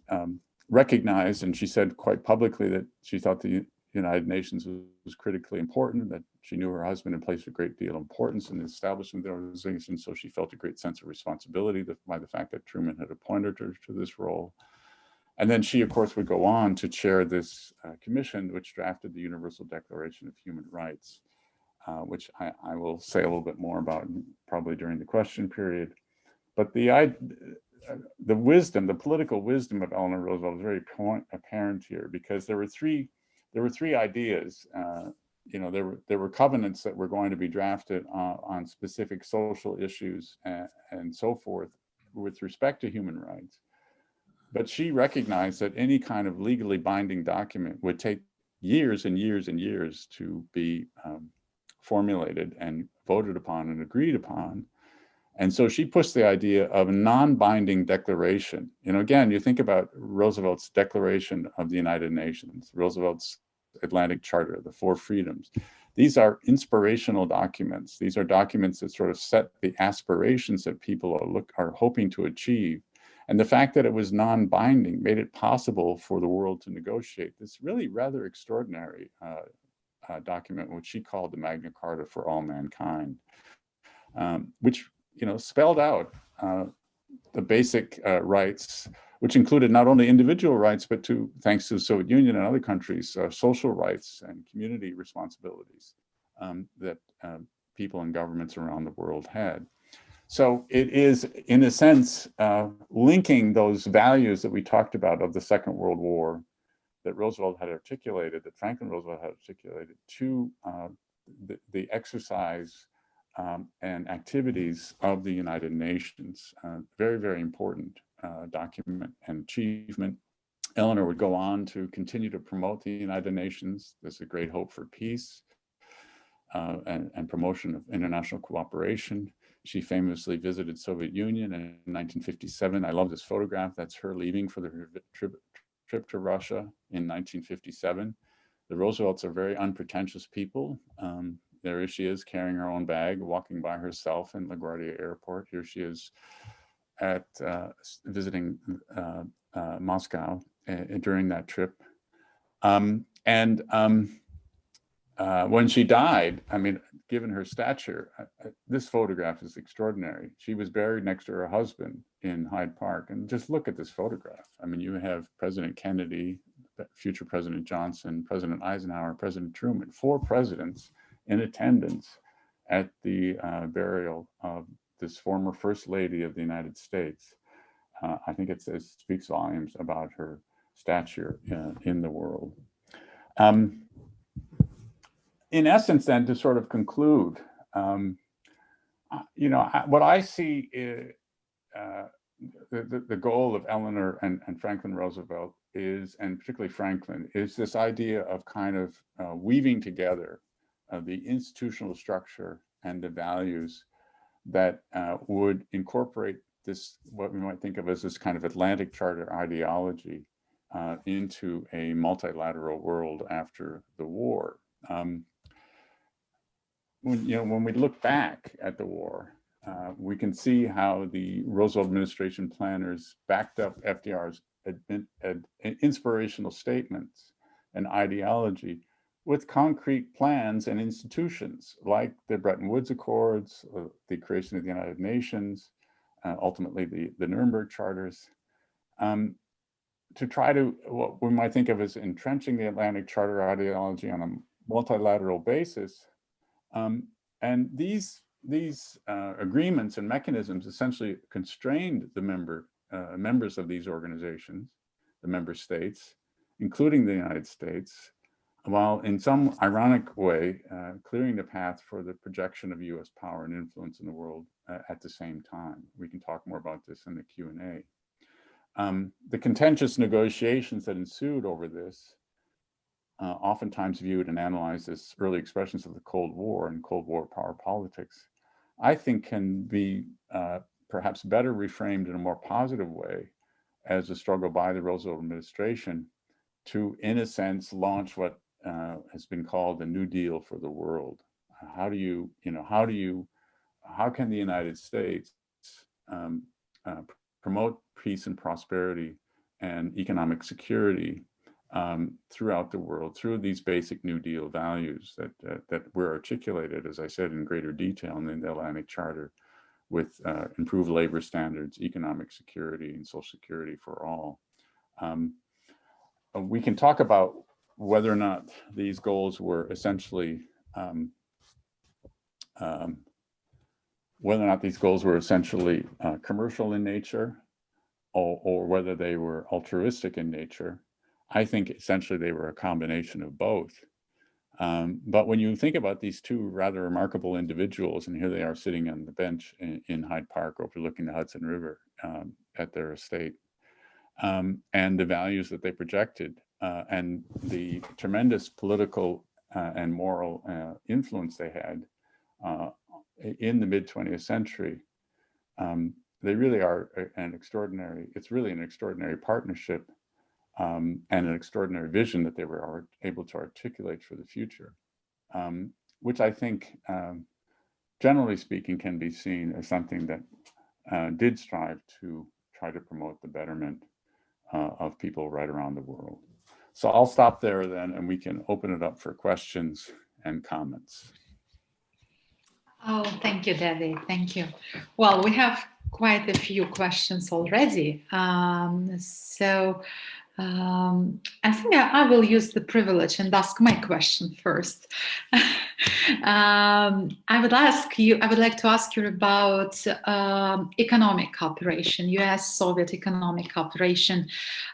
recognized, and she said quite publicly, that she thought the United Nations was critically important, that she knew her husband had placed a great deal of importance in the establishment of the organization, so she felt a great sense of responsibility by the fact that Truman had appointed her to this role. And then she, of course, would go on to chair this commission, which drafted the Universal Declaration of Human Rights, which I will say a little bit more about probably during the question period. But the wisdom, the political wisdom of Eleanor Roosevelt is very apparent here, because there were three ideas. There were covenants that were going to be drafted on specific social issues and so forth with respect to human rights. But she recognized that any kind of legally binding document would take years and years and years to be formulated and voted upon and agreed upon. And so she pushed the idea of a non-binding declaration. Again, you think about Roosevelt's Declaration of the United Nations, Roosevelt's Atlantic Charter, the Four Freedoms. These are inspirational documents. These are documents that sort of set the aspirations that people are hoping to achieve. And the fact that it was non-binding made it possible for the world to negotiate this really rather extraordinary document, which she called the Magna Carta for all mankind, which spelled out the basic rights, which included not only individual rights, but thanks to the Soviet Union and other countries, social rights and community responsibilities that people and governments around the world had. So it is, in a sense, linking those values that we talked about of the Second World War that Roosevelt had articulated, that Franklin Roosevelt had articulated, to the exercise and activities of the United Nations. Very, very important document and achievement. Eleanor would go on to continue to promote the United Nations. There's a great hope for peace and promotion of international cooperation. She famously visited Soviet Union in 1957. I love this photograph. That's her leaving for the trip to Russia in 1957. The Roosevelts are very unpretentious people. There she is carrying her own bag, walking by herself in LaGuardia Airport. Here she is at visiting Moscow during that trip. When she died, I mean, given her stature, this photograph is extraordinary. She was buried next to her husband in Hyde Park. And just look at this photograph. I mean, you have President Kennedy, future President Johnson, President Eisenhower, President Truman, 4 presidents in attendance at the burial of this former First Lady of the United States. I think it speaks volumes about her stature in the world. In essence, then, to sort of conclude, what I see is the goal of Eleanor and Franklin Roosevelt is, and particularly Franklin, is this idea of kind of weaving together the institutional structure and the values that would incorporate this, what we might think of as this kind of Atlantic Charter ideology into a multilateral world after the war. When we look back at the war, we can see how the Roosevelt administration planners backed up FDR's inspirational statements and ideology with concrete plans and institutions like the Bretton Woods Accords, the creation of the United Nations, ultimately the Nuremberg Charters, to try to, what we might think of as entrenching the Atlantic Charter ideology on a multilateral basis. And these agreements and mechanisms essentially constrained the members of these organizations, the member states, including the United States, while in some ironic way, clearing the path for the projection of US power and influence in the world at the same time. We can talk more about this in the Q&A. The contentious negotiations that ensued over this, oftentimes viewed and analyzed as early expressions of the Cold War and Cold War power politics, I think can be perhaps better reframed in a more positive way as a struggle by the Roosevelt administration to, in a sense, launch what has been called the New Deal for the world. How can the United States promote peace and prosperity and economic security throughout the world through these basic New Deal values that were articulated, as I said, in greater detail in the Atlantic Charter, with improved labor standards, economic security, and social security for all. We can talk about whether or not these goals were essentially commercial in nature, or whether they were altruistic in nature. I think essentially they were a combination of both. But when you think about these two rather remarkable individuals, and here they are sitting on the bench in Hyde Park overlooking the Hudson River at their estate, and the values that they projected, and the tremendous political and moral influence they had in the mid-20th century, they really are it's really an extraordinary partnership and an extraordinary vision that they were able to articulate for the future, which I think, generally speaking, can be seen as something that did strive to try to promote the betterment of people right around the world. So I'll stop there then, and we can open it up for questions and comments. Oh, thank you, David. Thank you. Well, we have quite a few questions already. I think I will use the privilege and ask my question first. I would like to ask you about economic cooperation, US-Soviet economic cooperation,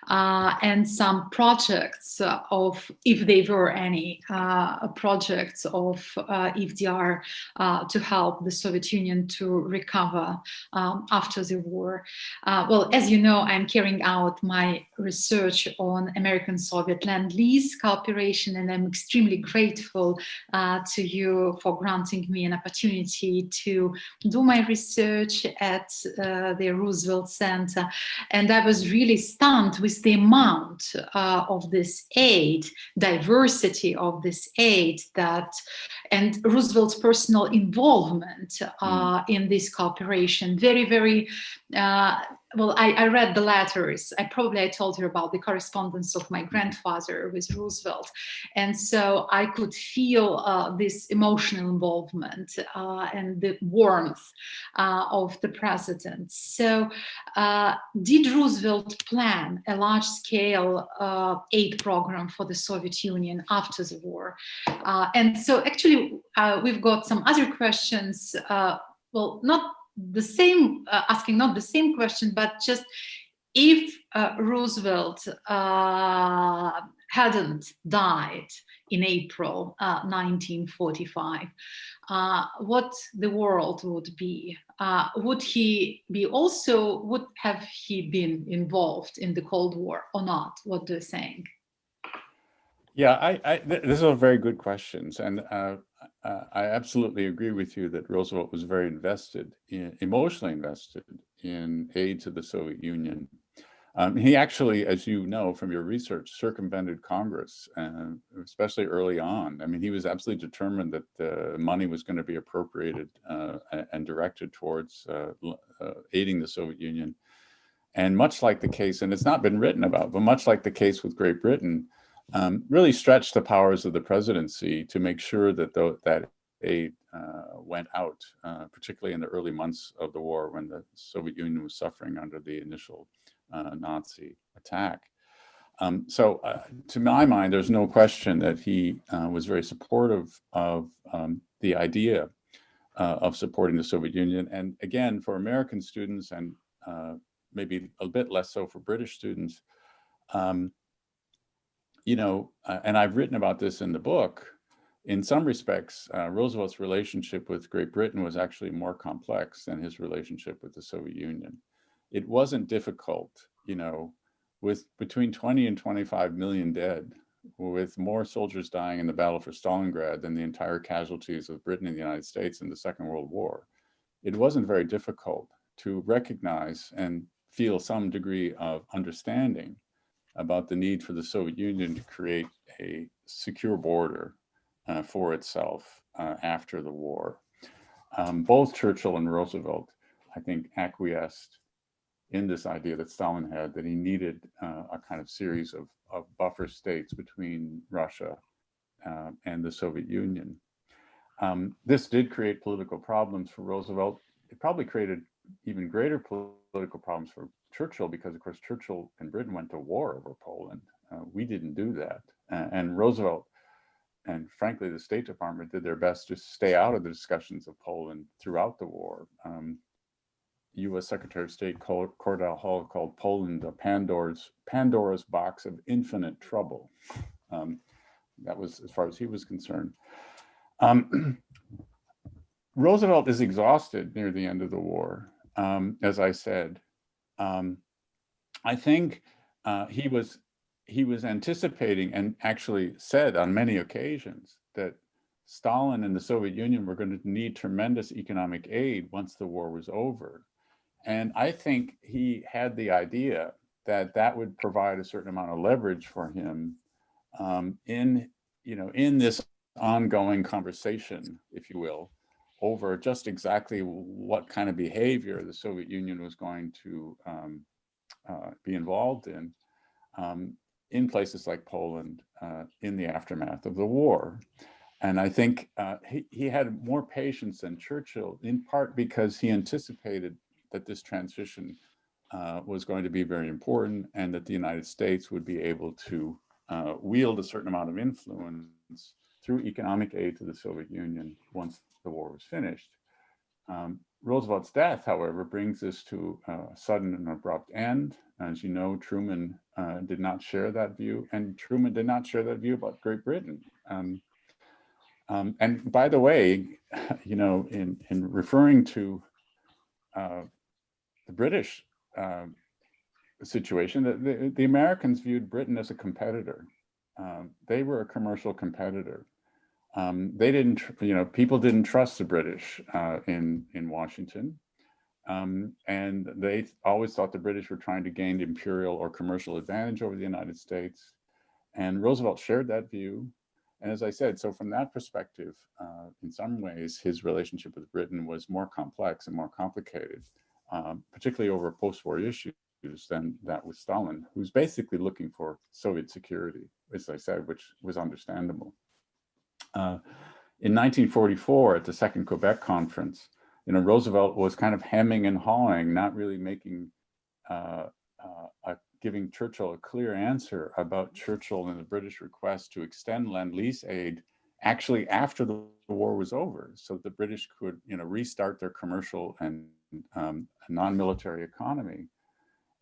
and some projects of, if there were any, projects of FDR to help the Soviet Union to recover after the war. Well, as you know, I'm carrying out my research on American-Soviet Lend-Lease cooperation, and I'm extremely grateful to you for granting me an opportunity to do my research at the Roosevelt Center. And I was really stunned with the amount of this aid, diversity of this aid, and Roosevelt's personal involvement in this cooperation. Very, very well, I read the letters. I told you about the correspondence of my grandfather with Roosevelt. And so I could feel this emotional involvement and the warmth of the president. So did Roosevelt plan a large-scale aid program for the Soviet Union after the war? And so actually, we've got some other questions. Well, not the same, asking not the same question, but just if Roosevelt hadn't died in April 1945, what the world would be? Would have he been involved in the Cold War or not? What do you think? Yeah, these are very good questions. And I absolutely agree with you that Roosevelt was very emotionally invested in aid to the Soviet Union. He actually, as you know from your research, circumvented Congress, especially early on. I mean, he was absolutely determined that the money was going to be appropriated and directed towards aiding the Soviet Union. And much like the case, and it's not been written about, but much like the case with Great Britain, really stretched the powers of the presidency to make sure that that aid went out, particularly in the early months of the war when the Soviet Union was suffering under the initial Nazi attack. So to my mind, there's no question that he was very supportive of the idea of supporting the Soviet Union. And again, for American students and maybe a bit less so for British students, you know, and I've written about this in the book, in some respects, Roosevelt's relationship with Great Britain was actually more complex than his relationship with the Soviet Union. It wasn't difficult, you know, with between 20 and 25 million dead, with more soldiers dying in the battle for Stalingrad than the entire casualties of Britain and the United States in the Second World War. It wasn't very difficult to recognize and feel some degree of understanding about the need for the Soviet Union to create a secure border for itself after the war. Both Churchill and Roosevelt, I think, acquiesced in this idea that Stalin had, that he needed a kind of series of buffer states between Russia and the Soviet Union. This did create political problems for Roosevelt. It probably created even greater political problems for Churchill because, of course, Churchill and Britain went to war over Poland. We didn't do that. And Roosevelt and, frankly, the State Department did their best to stay out of the discussions of Poland throughout the war. U.S. Secretary of State Cordell Hull called Poland a Pandora's box of infinite trouble. That was as far as he was concerned. Roosevelt is exhausted near the end of the war, as I said. I think he was anticipating and actually said on many occasions that Stalin and the Soviet Union were going to need tremendous economic aid once the war was over. And I think he had the idea that that would provide a certain amount of leverage for him in this ongoing conversation, if you will, over just exactly what kind of behavior the Soviet Union was going to be involved in places like Poland in the aftermath of the war. And I think he had more patience than Churchill, in part because he anticipated that this transition was going to be very important and that the United States would be able to wield a certain amount of influence through economic aid to the Soviet Union once the war was finished. Roosevelt's death, however, brings this to a sudden and abrupt end. As you know, Truman did not share that view, and Truman did not share that view about Great Britain. And by the way, you know, in referring to the British situation, the Americans viewed Britain as a competitor. They were a commercial competitor. They didn't, you know, people didn't trust the British in Washington. And they always thought the British were trying to gain imperial or commercial advantage over the United States. And Roosevelt shared that view. And as I said, so from that perspective, in some ways, his relationship with Britain was more complex and more complicated particularly over post-war issues, than that with Stalin, who's basically looking for Soviet security, as I said, which was understandable. In 1944, at the Second Quebec Conference, Roosevelt was kind of hemming and hawing, not really making, giving Churchill a clear answer about Churchill and the British request to extend Lend-Lease aid actually after the war was over, so the British could, restart their commercial and non-military economy.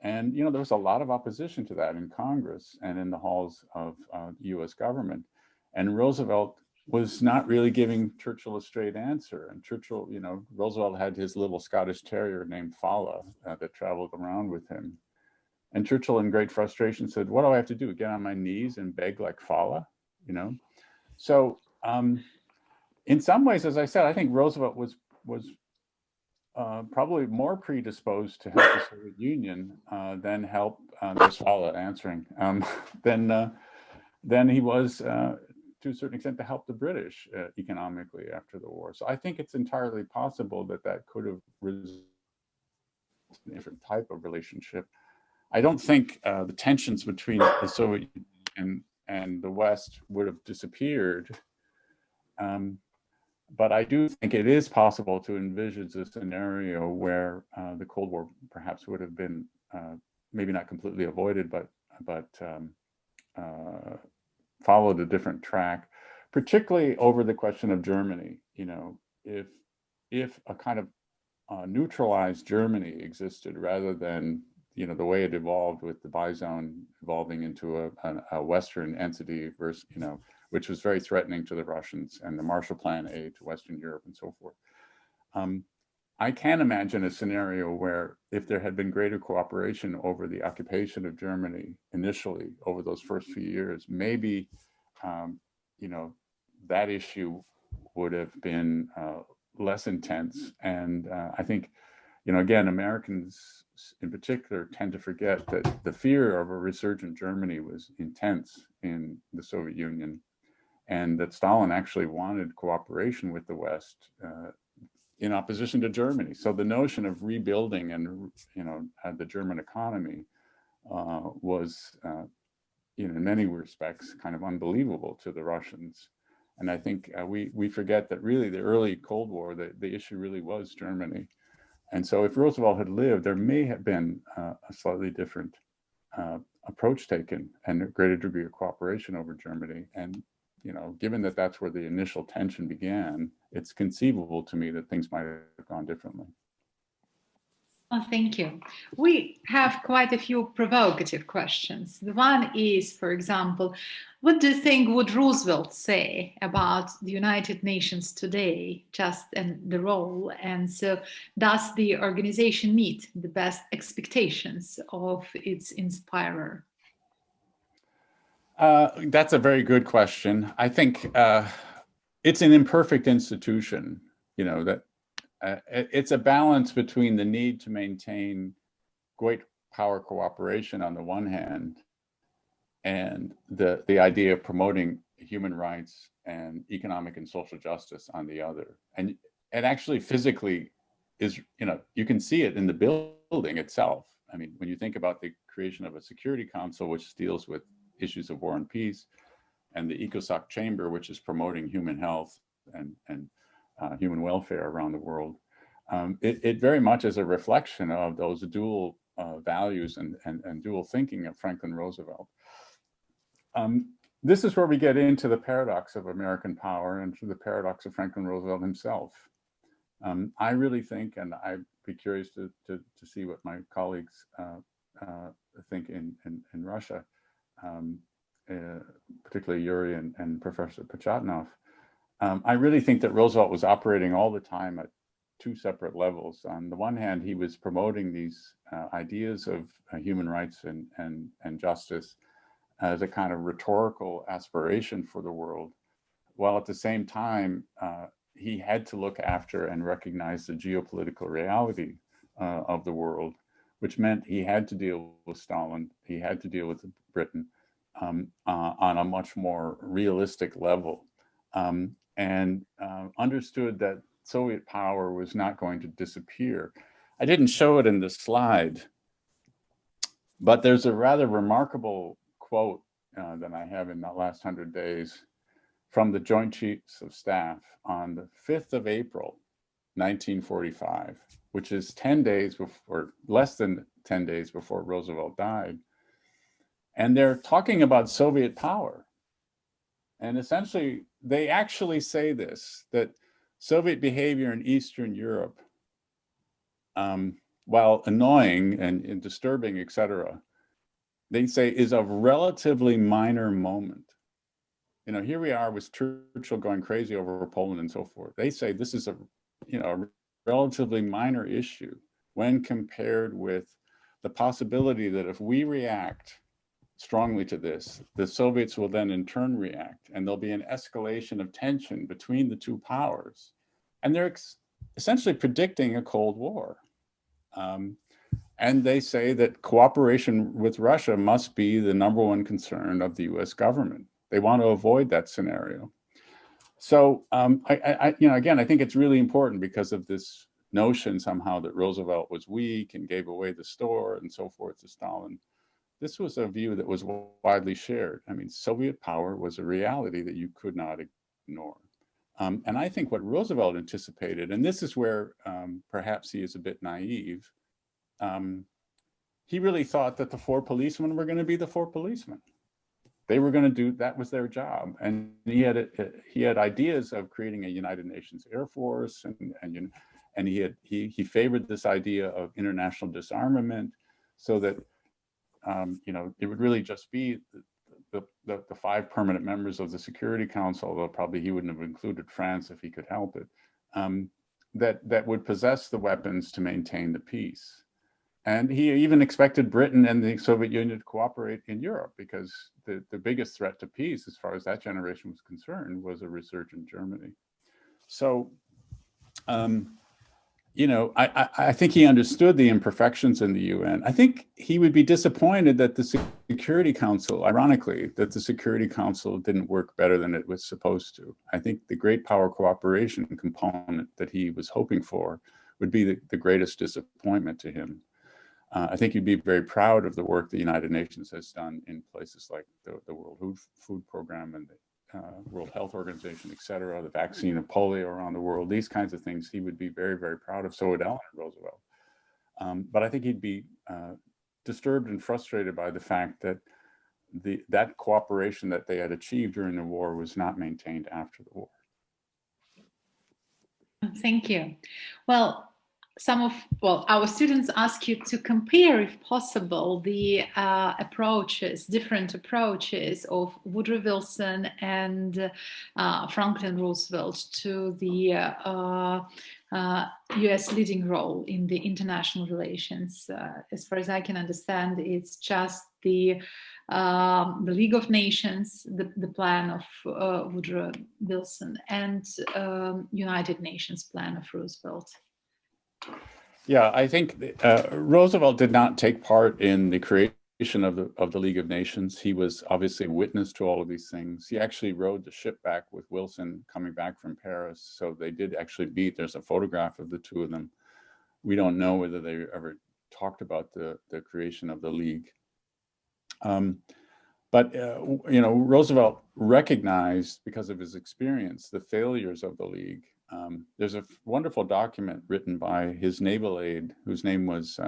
And, there was a lot of opposition to that in Congress and in the halls of the US government. And Roosevelt was not really giving Churchill a straight answer. And Churchill, Roosevelt had his little Scottish terrier named Fala that traveled around with him. And Churchill, in great frustration, said, "What do I have to do? Get on my knees and beg like Fala?" So in some ways, as I said, I think Roosevelt was probably more predisposed to help the Soviet Union than help, there's Fala answering, than he was to a certain extent to help the British economically after the war. So I think it's entirely possible that that could have resulted in a different type of relationship. I don't think the tensions between the Soviet Union and the West would have disappeared. But I do think it is possible to envisage a scenario where the Cold War perhaps would have been maybe not completely avoided, but followed a different track, particularly over the question of Germany. If a kind of neutralized Germany existed rather than the way it evolved with the Bizone evolving into a Western entity versus, which was very threatening to the Russians, and the Marshall Plan aid to Western Europe and so forth. I can imagine a scenario where if there had been greater cooperation over the occupation of Germany initially over those first few years, maybe, that issue would have been less intense. And I think, again, Americans in particular tend to forget that the fear of a resurgent Germany was intense in the Soviet Union, and that Stalin actually wanted cooperation with the West in opposition to Germany. So the notion of rebuilding and, the German economy was, in many respects, kind of unbelievable to the Russians. And I think we forget that really the early Cold War, the issue really was Germany. And so if Roosevelt had lived, there may have been a slightly different approach taken and a greater degree of cooperation over Germany. And, given that that's where the initial tension began, it's conceivable to me that things might have gone differently. Oh, thank you. We have quite a few provocative questions. The one is, for example, what do you think would Roosevelt say about the United Nations today, just and the role? And so does the organization meet the best expectations of its inspirer? That's a very good question. I think it's an imperfect institution, that it's a balance between the need to maintain great power cooperation on the one hand, and the idea of promoting human rights and economic and social justice on the other. And it actually physically is, you can see it in the building itself. I mean, when you think about the creation of a Security Council, which deals with issues of war and peace, and the ECOSOC chamber, which is promoting human health and human welfare around the world, it very much is a reflection of those dual values and dual thinking of Franklin Roosevelt. This is where we get into the paradox of American power and to the paradox of Franklin Roosevelt himself. I really think, and I'd be curious to see what my colleagues think in Russia, particularly Yuri and Professor Pachotnov. I really think that Roosevelt was operating all the time at two separate levels. On the one hand, he was promoting these ideas of human rights and justice as a kind of rhetorical aspiration for the world, while at the same time, he had to look after and recognize the geopolitical reality of the world, which meant he had to deal with Stalin, he had to deal with Britain on a much more realistic level, and understood that Soviet power was not going to disappear. I didn't show it in the slide, but there's a rather remarkable quote that I have in the last 100 days from the Joint Chiefs of Staff on the 5th of April, 1945, which is 10 days before, less than 10 days before Roosevelt died. And they're talking about Soviet power. And essentially, they actually say this, that Soviet behavior in Eastern Europe, while annoying and disturbing, et cetera, they say is a relatively minor moment. You know, here we are with Churchill going crazy over Poland and so forth. They say this is a relatively minor issue when compared with the possibility that if we react strongly to this, the Soviets will then in turn react, and there'll be an escalation of tension between the two powers. And they're essentially predicting a Cold War. And they say that cooperation with Russia must be the #1 concern of the US government. They want to avoid that scenario. So again, I think it's really important because of this notion somehow that Roosevelt was weak and gave away the store and so forth to Stalin. This was a view that was widely shared. I mean, Soviet power was a reality that you could not ignore. And I think what Roosevelt anticipated, and this is where perhaps he is a bit naive, he really thought that the 4 policemen were going to be the 4 policemen. They were going to do, that was their job. And he had ideas of creating a United Nations Air Force, and he favored this idea of international disarmament, so that it would really just be the 5 permanent members of the Security Council, although probably he wouldn't have included France if he could help it, that would possess the weapons to maintain the peace. And he even expected Britain and the Soviet Union to cooperate in Europe, because the biggest threat to peace, as far as that generation was concerned, was a resurgent Germany. So, I think he understood the imperfections in the UN. I think he would be disappointed that the Security Council, ironically, that the Security Council didn't work better than it was supposed to. I think the great power cooperation component that he was hoping for would be the greatest disappointment to him. I think he'd be very proud of the work the United Nations has done in places like the World Food Program and the World Health Organization, et cetera, the vaccine of polio around the world, these kinds of things he would be very, very proud of. So would Eleanor Roosevelt. But I think he'd be disturbed and frustrated by the fact that that cooperation that they had achieved during the war was not maintained after the war. Thank you. Well, our students ask you to compare, if possible, the different approaches of Woodrow Wilson and Franklin Roosevelt to the US leading role in the international relations. As far as I can understand, it's just the League of Nations, the plan of Woodrow Wilson, and United Nations plan of Roosevelt. Yeah, I think Roosevelt did not take part in the creation of the League of Nations. He was obviously witness to all of these things. He actually rode the ship back with Wilson coming back from Paris. So they did actually meet. There's a photograph of the two of them. We don't know whether they ever talked about the creation of the League. But Roosevelt recognized, because of his experience, the failures of the League. There's a wonderful document written by his naval aide, whose name was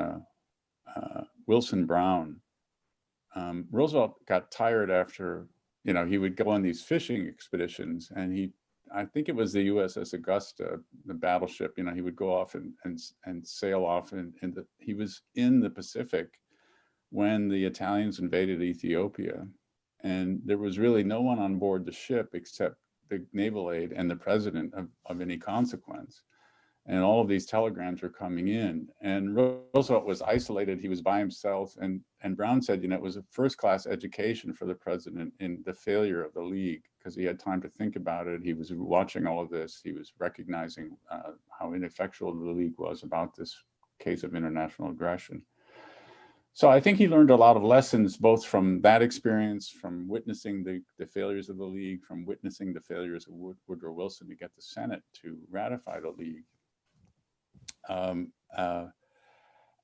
Wilson Brown. Roosevelt got tired after, he would go on these fishing expeditions, and I think it was the USS Augusta, the battleship, he would go off and sail off, he was in the Pacific when the Italians invaded Ethiopia. And there was really no one on board the ship except the naval aide and the president of any consequence. And all of these telegrams were coming in. And Roosevelt was isolated. He was by himself. And Brown said, it was a first-class education for the president in the failure of the League, because he had time to think about it. He was watching all of this. He was recognizing how ineffectual the League was about this case of international aggression. So I think he learned a lot of lessons, both from that experience, from witnessing the failures of the League, from witnessing the failures of Woodrow Wilson to get the Senate to ratify the League.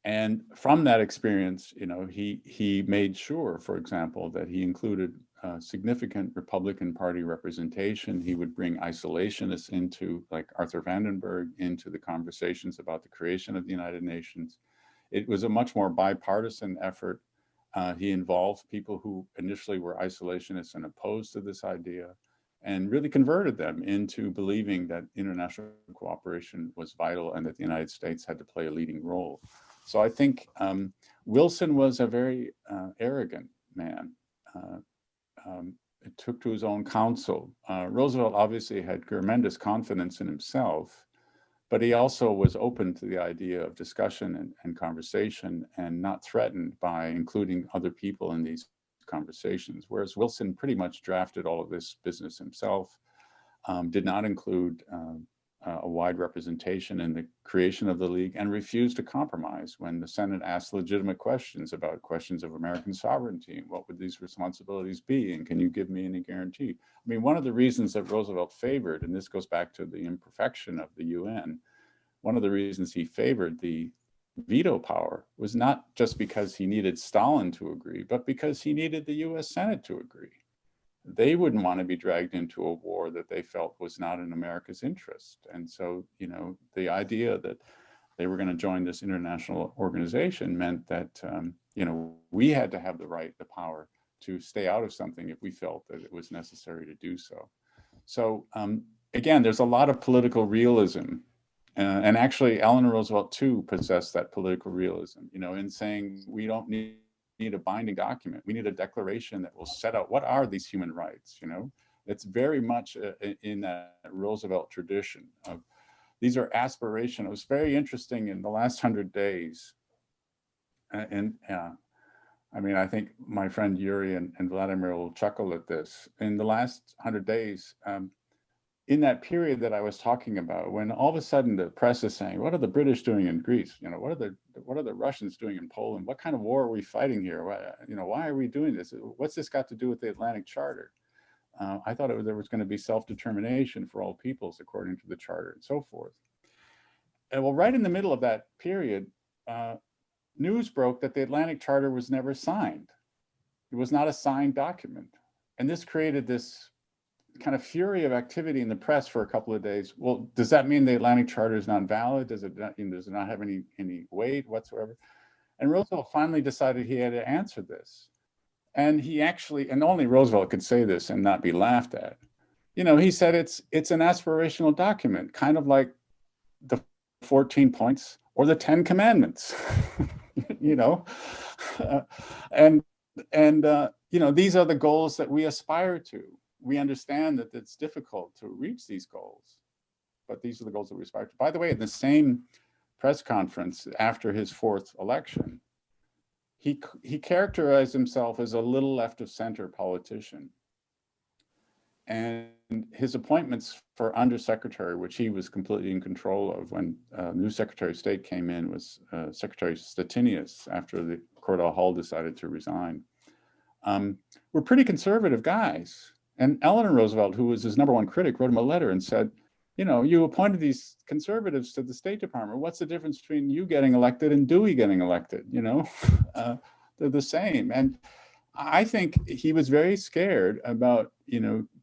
And from that experience, he made sure, for example, that he included significant Republican Party representation. He would bring isolationists into, like Arthur Vandenberg, into the conversations about the creation of the United Nations. It was a much more bipartisan effort. He involved people who initially were isolationists and opposed to this idea, and really converted them into believing that international cooperation was vital and that the United States had to play a leading role. So I think Wilson was a very arrogant man. It took to his own counsel. Roosevelt obviously had tremendous confidence in himself, but he also was open to the idea of discussion and conversation, and not threatened by including other people in these conversations. Whereas Wilson pretty much drafted all of this business himself, did not include a wide representation in the creation of the League, and refused to compromise when the Senate asked legitimate questions about questions of American sovereignty. What would these responsibilities be? And can you give me any guarantee? I mean, one of the reasons that Roosevelt favored, and this goes back to the imperfection of the UN, one of the reasons he favored the veto power was not just because he needed Stalin to agree, but because he needed the US Senate to agree. They wouldn't want to be dragged into a war that they felt was not in America's interest. And so, the idea that they were going to join this international organization meant that, we had to have the power to stay out of something if we felt that it was necessary to do so. So again, there's a lot of political realism. And actually, Eleanor Roosevelt, too, possessed that political realism, in saying we don't need a binding document. We need a declaration that will set out what are these human rights. It's very much in that Roosevelt tradition of these are aspirational. It was very interesting in the last 100 days. I think my friend Yuri and Vladimir will chuckle at this. In the last 100 days, in that period that I was talking about, when all of a sudden the press is saying, what are the British doing in Greece? What are the Russians doing in Poland? What kind of war are we fighting here? Why are we doing this? What's this got to do with the Atlantic Charter? I thought there was going to be self-determination for all peoples according to the Charter and so forth. And well, right in the middle of that period, news broke that the Atlantic Charter was never signed. It was not a signed document. And this created this kind of fury of activity in the press for a couple of days. Well, does that mean the Atlantic Charter is not valid? Does it not have any weight whatsoever? And Roosevelt finally decided he had to answer this. And he actually, and only Roosevelt could say this and not be laughed at. He said it's an aspirational document, kind of like the 14 points or the 10 commandments, these are the goals that we aspire to. We understand that it's difficult to reach these goals, but these are the goals that we aspire to. By the way, in the same press conference after his fourth election, he characterized himself as a little left of center politician. And his appointments for undersecretary, which he was completely in control of when new Secretary of State came in, was Secretary Stettinius after the Cordell Hull decided to resign, were pretty conservative guys. And Eleanor Roosevelt, who was his #1 critic, wrote him a letter and said, you appointed these conservatives to the State Department. What's the difference between you getting elected and Dewey getting elected? They're the same. And I think he was very scared about,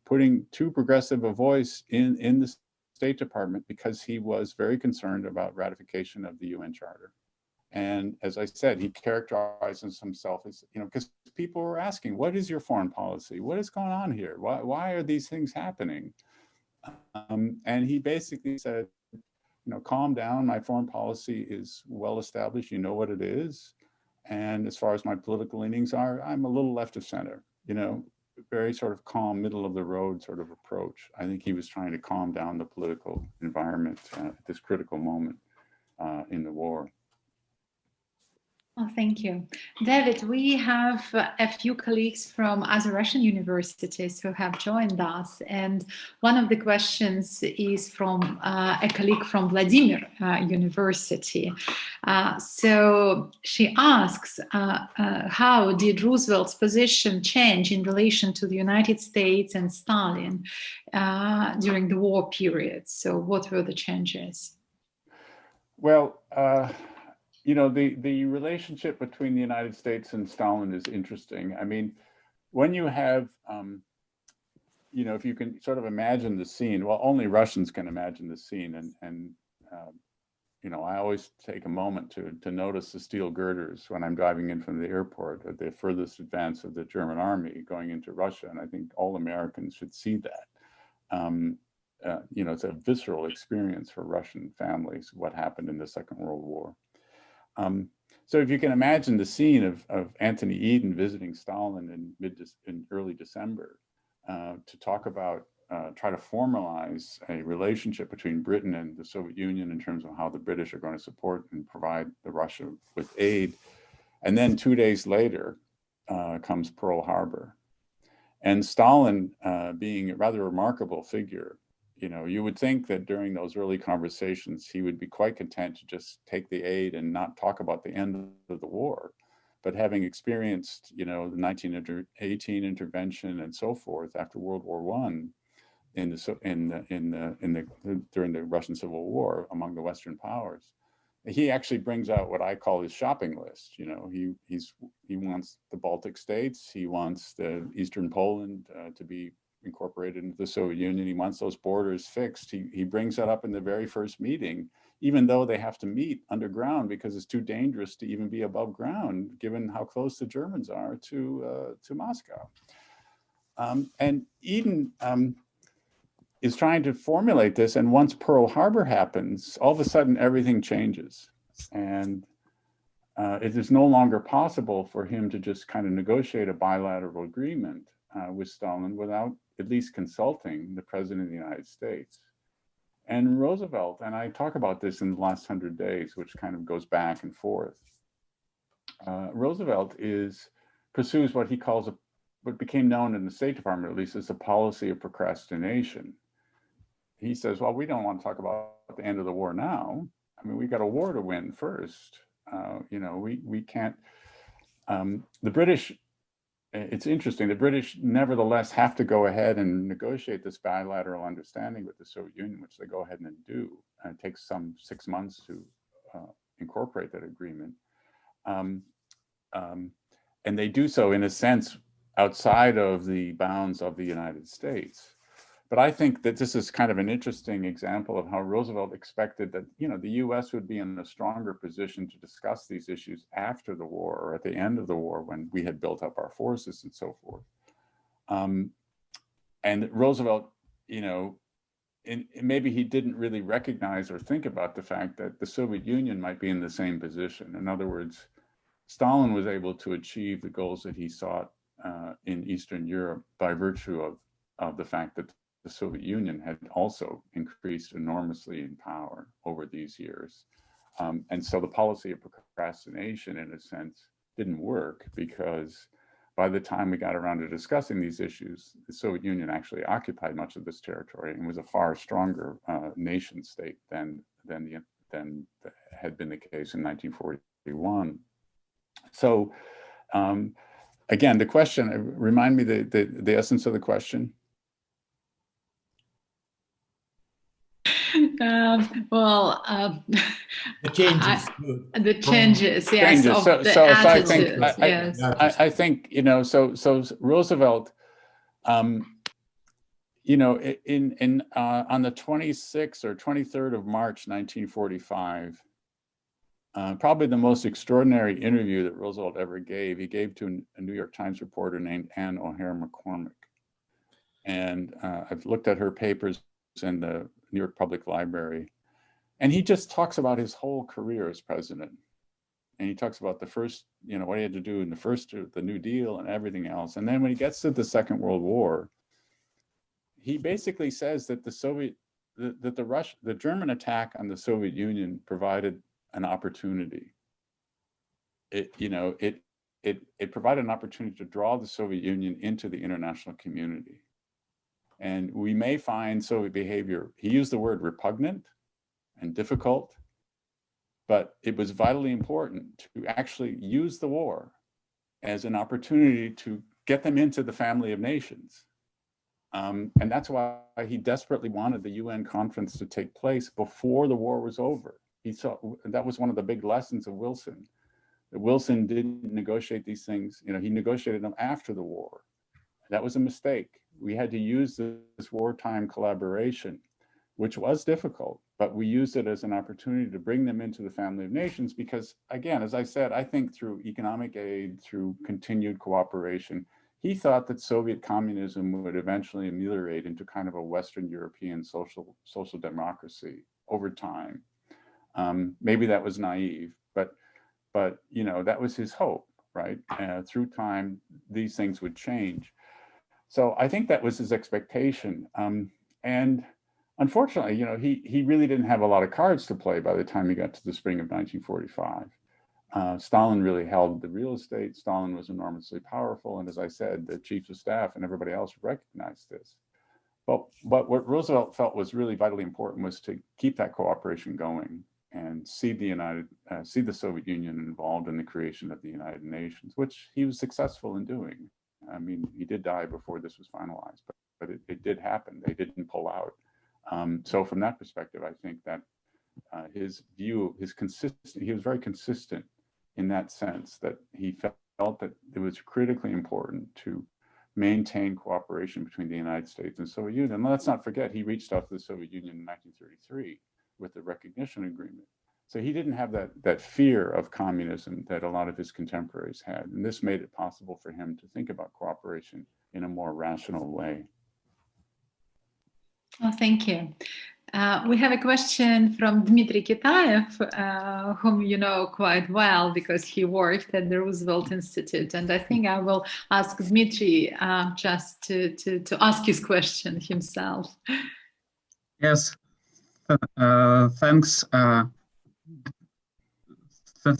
putting too progressive a voice in the State Department because he was very concerned about ratification of the UN Charter. And as I said, he characterizes himself as, because people were asking, what is your foreign policy? What is going on here? Why are these things happening? And he basically said, calm down. My foreign policy is well established. You know what it is. And as far as my political leanings are, I'm a little left of center, very sort of calm, middle of the road sort of approach. I think he was trying to calm down the political environment at this critical moment in the war. Oh, thank you. David, we have a few colleagues from other Russian universities who have joined us. And one of the questions is from a colleague from Vladimir University. So she asks, how did Roosevelt's position change in relation to the United States and Stalin during the war period? So what were the changes? Well, you know, the relationship between the United States and Stalin is interesting. I mean, when you have, you know, if you can sort of imagine the scene, well, only Russians can imagine the scene, and you know, I always take a moment to notice the steel girders when I'm driving in from the airport at the furthest advance of the German army going into Russia, and I think all Americans should see that. You know, it's a visceral experience for Russian families, what happened in the Second World War. So if you can imagine the scene of Anthony Eden visiting Stalin in early December to talk about, try to formalize a relationship between Britain and the Soviet Union in terms of how the British are going to support and provide the Russia with aid. And then 2 days later comes Pearl Harbor. And Stalin being a rather remarkable figure, you know, you would think that during those early conversations, he would be quite content to just take the aid and not talk about the end of the war. But having experienced, you know, the 1918 intervention and so forth after World War I, during the Russian Civil War among the Western powers, he actually brings out what I call his shopping list. You know, he wants the Baltic states, he wants the Eastern Poland to be incorporated into the Soviet Union. He wants those borders fixed. He brings that up in the very first meeting, even though they have to meet underground because it's too dangerous to even be above ground, given how close the Germans are to Moscow. And Eden is trying to formulate this, and once Pearl Harbor happens, all of a sudden everything changes, and it is no longer possible for him to just kind of negotiate a bilateral agreement with Stalin without at least consulting the President of the United States. And Roosevelt, and I talk about this in the last 100 days, which kind of goes back and forth. Roosevelt pursues what he calls what became known in the State Department, at least, as a policy of procrastination. He says, well, we don't want to talk about the end of the war now. I mean, we got a war to win first. You know, we can't, the British, it's interesting, the British nevertheless have to go ahead and negotiate this bilateral understanding with the Soviet Union, which they go ahead and do. And it takes some 6 months to incorporate that agreement. And they do so in a sense outside of the bounds of the United States. But I think that this is kind of an interesting example of how Roosevelt expected that, you know, the US would be in a stronger position to discuss these issues after the war or at the end of the war when we had built up our forces and so forth. And Roosevelt, you know, maybe he didn't really recognize or think about the fact that the Soviet Union might be in the same position. In other words, Stalin was able to achieve the goals that he sought in Eastern Europe by virtue of the fact that the Soviet Union had also increased enormously in power over these years. And so the policy of procrastination, in a sense, didn't work because by the time we got around to discussing these issues, the Soviet Union actually occupied much of this territory and was a far stronger nation state than had been the case in 1941. So again, the question, remind me the essence of the question. The changes. The changes, yes, changes. of So, the so attitudes, yes. I think, you know, so Roosevelt, you know, on the 26th or 23rd of March, 1945, probably the most extraordinary interview that Roosevelt ever gave, he gave to a New York Times reporter named Anne O'Hare McCormick. And I've looked at her papers in the New York Public Library. And he just talks about his whole career as president. And he talks about the first, you know, what he had to do in the New Deal and everything else. And then when he gets to the Second World War, he basically says that the German attack on the Soviet Union provided an opportunity. It provided an opportunity to draw the Soviet Union into the international community. And we may find Soviet behavior, he used the word repugnant and difficult, but it was vitally important to actually use the war as an opportunity to get them into the family of nations. And that's why he desperately wanted the UN conference to take place before the war was over. he saw that was one of the big lessons of Wilson. That Wilson didn't negotiate these things. You know, he negotiated them after the war. That was a mistake. We had to use this wartime collaboration, which was difficult, but we used it as an opportunity to bring them into the family of nations because, again, as I said, I think through economic aid, through continued cooperation, he thought that Soviet communism would eventually ameliorate into kind of a Western European social democracy over time. Maybe that was naive, but you know, that was his hope, right? Through time, these things would change. So I think that was his expectation. And unfortunately, you know, he really didn't have a lot of cards to play by the time he got to the spring of 1945. Stalin really held the real estate. Stalin was enormously powerful. And as I said, the chiefs of staff and everybody else recognized this. But what Roosevelt felt was really vitally important was to keep that cooperation going and see the Soviet Union involved in the creation of the United Nations, which he was successful in doing. I mean, he did die before this was finalized, but it did happen. They didn't pull out. So from that perspective, I think that his view, he was very consistent in that sense that he felt that it was critically important to maintain cooperation between the United States and the Soviet Union. And let's not forget, he reached out to the Soviet Union in 1933 with the recognition agreement. So he didn't have that fear of communism that a lot of his contemporaries had. And this made it possible for him to think about cooperation in a more rational way. Oh, thank you. We have a question from Dmitry Kitaev, whom you know quite well because he worked at the Roosevelt Institute. And I think I will ask Dmitry just to ask his question himself. Yes, thanks.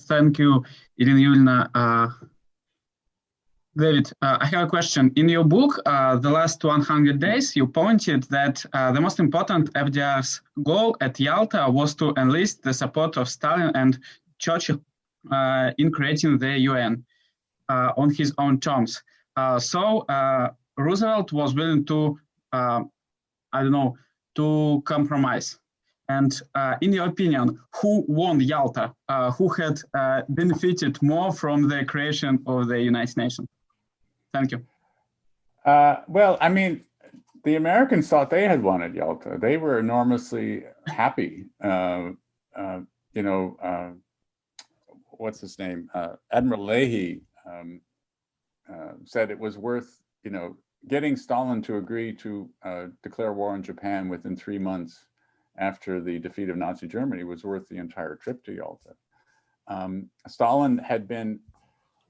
Thank you, Irina Yulyna. David, I have a question. In your book, The Last 100 Days, you pointed that the most important FDR's goal at Yalta was to enlist the support of Stalin and Churchill in creating the UN on his own terms. So Roosevelt was willing to, to compromise. And in your opinion, who won Yalta? Who had benefited more from the creation of the United Nations? Thank you. Well, I mean, the Americans thought they had won at Yalta. They were enormously happy. What's his name? Admiral Leahy said it was worth, getting Stalin to agree to declare war on Japan within 3 months after the defeat of Nazi Germany was worth the entire trip to Yalta. Stalin had been,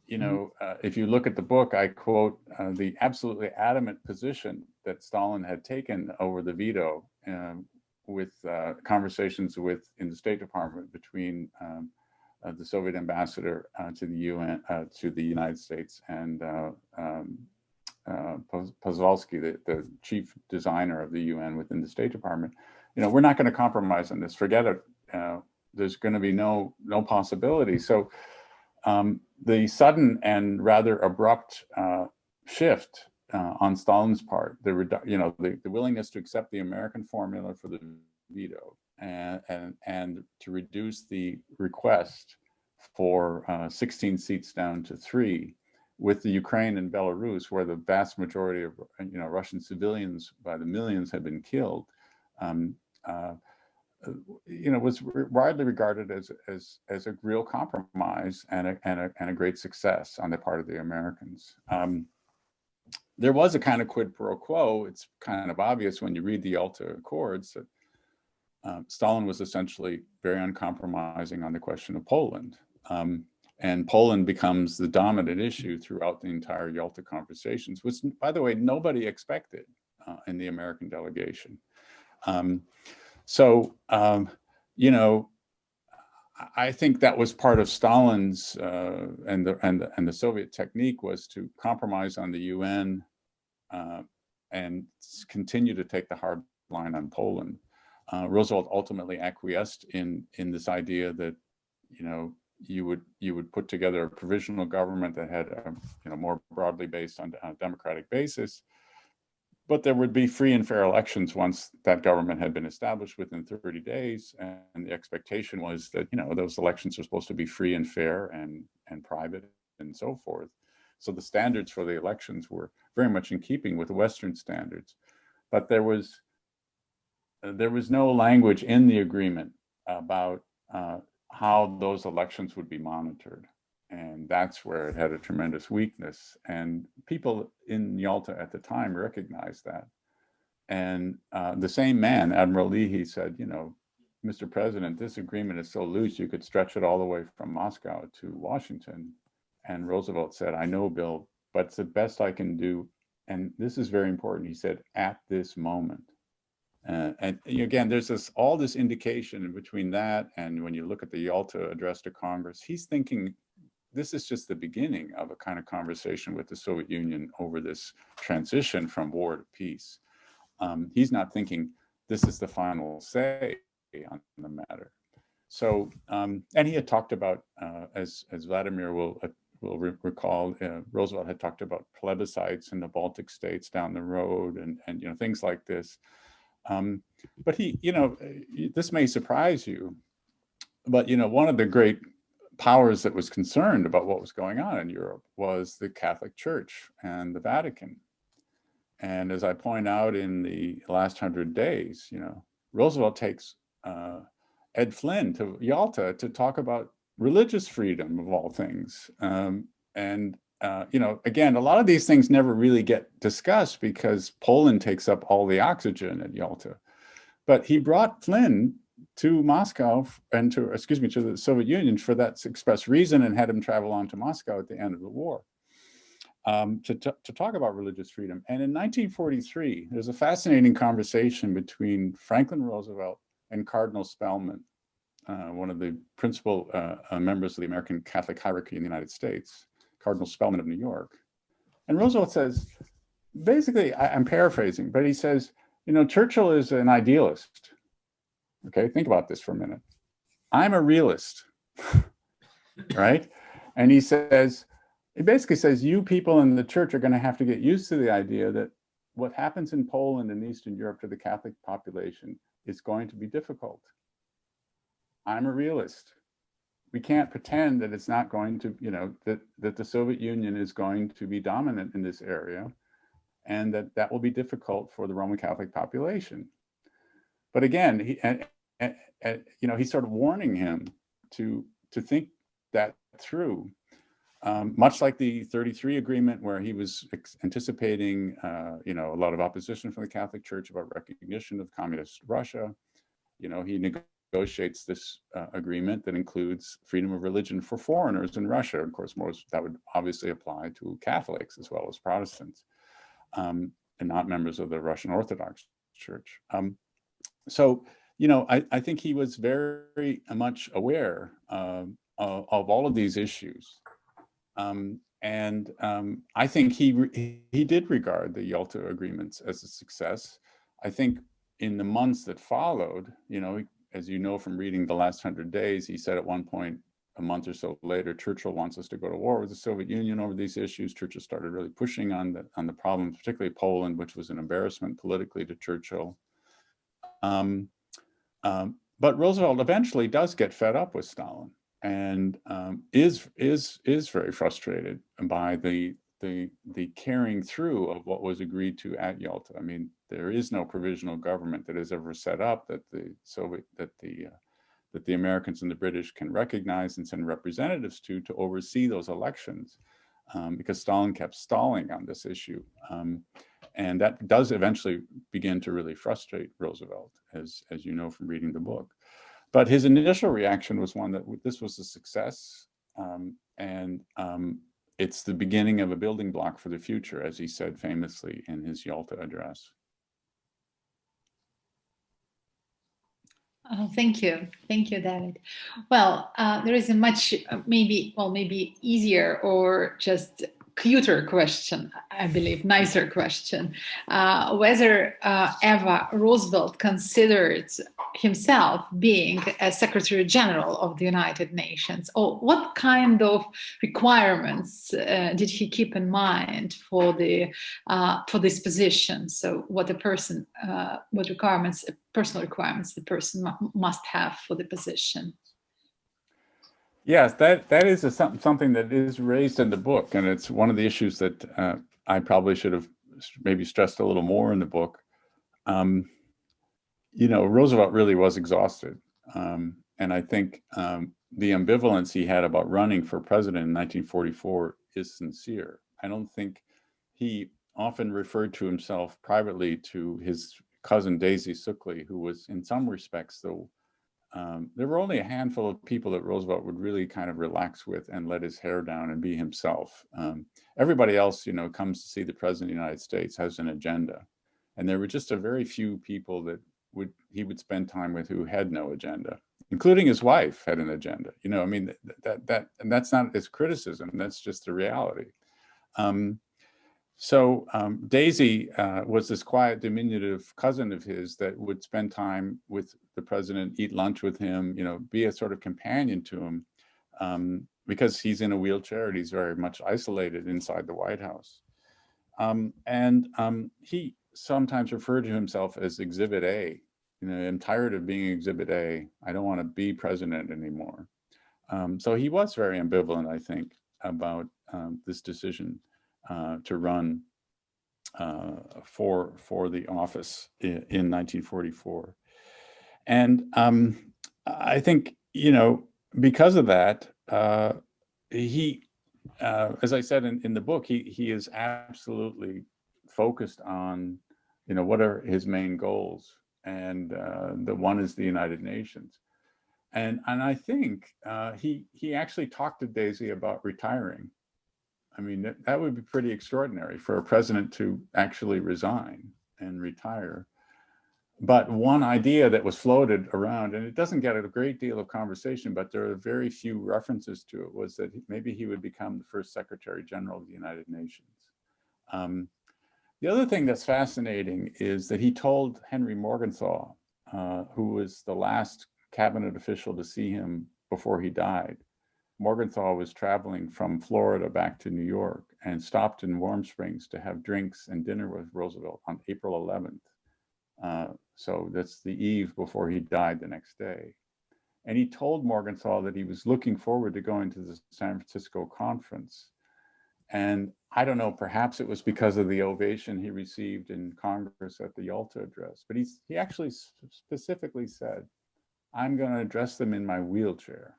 if you look at the book, I quote the absolutely adamant position that Stalin had taken over the veto with conversations in the State Department between the Soviet ambassador to the UN, to the United States, and Pozvolsky, the chief designer of the UN within the State Department. We're not going to compromise on this. Forget it. There's going to be no possibility. So the sudden and rather abrupt shift on Stalin's part, the willingness to accept the American formula for the veto and to reduce the request for 16 seats down to 3, with the Ukraine and Belarus, where the vast majority of Russian civilians by the millions had been killed, was widely regarded as a real compromise and a great success on the part of the Americans. There was a kind of quid pro quo. It's kind of obvious when you read the Yalta Accords that Stalin was essentially very uncompromising on the question of Poland. And Poland becomes the dominant issue throughout the entire Yalta conversations, which, by the way, nobody expected in the American delegation. I think that was part of Stalin's and the Soviet technique, was to compromise on the UN and continue to take the hard line on Poland. Roosevelt ultimately acquiesced in this idea that you would put together a provisional government that had more broadly based on a democratic basis, but there would be free and fair elections once that government had been established within 30 days. And the expectation was that, you know, those elections are supposed to be free and fair and private and so forth. So the standards for the elections were very much in keeping with Western standards. But there was no language in the agreement about how those elections would be monitored. And that's where it had a tremendous weakness. And people in Yalta at the time recognized that. And the same man, Admiral Leahy, said, you know, Mr. President, this agreement is so loose, you could stretch it all the way from Moscow to Washington. And Roosevelt said, I know, Bill, but it's the best I can do. And this is very important. He said, at this moment. And again, there's all this indication between that and when you look at the Yalta address to Congress, he's thinking this is just the beginning of a kind of conversation with the Soviet Union over this transition from war to peace. He's not thinking this is the final say on the matter. So, and he had talked about, as Vladimir will recall, Roosevelt had talked about plebiscites in the Baltic states down the road and you know, things like this. But he, you know, this may surprise you, but, you know, one of the great powers that was concerned about what was going on in Europe was the Catholic Church and the Vatican. And as I point out in the last 100 days, you know, Roosevelt takes Ed Flynn to Yalta to talk about religious freedom of all things. You know, again, a lot of these things never really get discussed because Poland takes up all the oxygen at Yalta. But he brought Flynn to Moscow and to the Soviet Union for that express reason and had him travel on to Moscow at the end of the war to talk about religious freedom. And in 1943, there's a fascinating conversation between Franklin Roosevelt and Cardinal Spellman, one of the principal members of the American Catholic hierarchy in the United States, Cardinal Spellman of New York. And Roosevelt says, basically, I'm paraphrasing, but he says, you know, Churchill is an idealist. Okay, think about this for a minute. I'm a realist, right? And he basically says, you people in the church are going to have to get used to the idea that what happens in Poland and Eastern Europe to the Catholic population is going to be difficult. I'm a realist. We can't pretend that it's not going to, you know, that the Soviet Union is going to be dominant in this area and that will be difficult for the Roman Catholic population. But again, you know, he's sort of warning him to think that through, much like the 33 agreement, where he was anticipating, you know, a lot of opposition from the Catholic Church about recognition of communist Russia. You know, he negotiates this agreement that includes freedom of religion for foreigners in Russia. Of course, that would obviously apply to Catholics as well as Protestants, and not members of the Russian Orthodox Church. So, you know, I think he was very much aware of all of these issues. I think he did regard the Yalta agreements as a success. I think in the months that followed, you know, as you know from reading The Last 100 Days, he said at one point, a month or so later, Churchill wants us to go to war with the Soviet Union over these issues. Churchill started really pushing on the problems, particularly Poland, which was an embarrassment politically to Churchill. But Roosevelt eventually does get fed up with Stalin and is very frustrated by the carrying through of what was agreed to at Yalta. I mean, there is no provisional government that is ever set up that the Americans and the British can recognize and send representatives to oversee those elections, because Stalin kept stalling on this issue. And that does eventually begin to really frustrate Roosevelt, as you know from reading the book. But his initial reaction was one that this was a success, and it's the beginning of a building block for the future, as he said famously in his Yalta address. Thank you, David. Well, there is a much maybe easier or just cuter question, I believe, nicer question, whether ever Roosevelt considered himself being a Secretary General of the United Nations, or what kind of requirements did he keep in mind for this position? So, what requirements, personal requirements, the person must have for the position? Yes, that is something that is raised in the book, and it's one of the issues that I probably should have maybe stressed a little more in the book. Roosevelt really was exhausted, and I think the ambivalence he had about running for president in 1944 is sincere. I don't think he often referred to himself privately to his cousin Daisy Suckley, who was in some respects, though, there were only a handful of people that Roosevelt would really kind of relax with and let his hair down and be himself. Everybody else, comes to see the president of the United States, has an agenda. And there were just a very few people that he would spend time with who had no agenda, including his wife had an agenda. And that's not his criticism, that's just the reality. So Daisy was this quiet, diminutive cousin of his that would spend time with the president, eat lunch with him, be a sort of companion to him, because he's in a wheelchair and he's very much isolated inside the White House. He sometimes referred to himself as Exhibit A. I'm tired of being Exhibit A. I don't want to be president anymore. So he was very ambivalent, I think, about this decision to run for the office in 1944. And I think, because of that, he, as I said in the book, he is absolutely focused on, what are his main goals. And the one is the United Nations. And I think he actually talked to Daisy about retiring. I mean, that would be pretty extraordinary for a president to actually resign and retire. But one idea that was floated around, and it doesn't get a great deal of conversation, but there are very few references to it, was that maybe he would become the first Secretary General of the United Nations. The other thing that's fascinating is that he told Henry Morgenthau, who was the last cabinet official to see him before he died. Morgenthau was traveling from Florida back to New York and stopped in Warm Springs to have drinks and dinner with Roosevelt on April 11th. So that's the eve before he died the next day. And he told Morgenthau that he was looking forward to going to the San Francisco conference. And I don't know, perhaps it was because of the ovation he received in Congress at the Yalta address, but he actually specifically said, I'm going to address them in my wheelchair.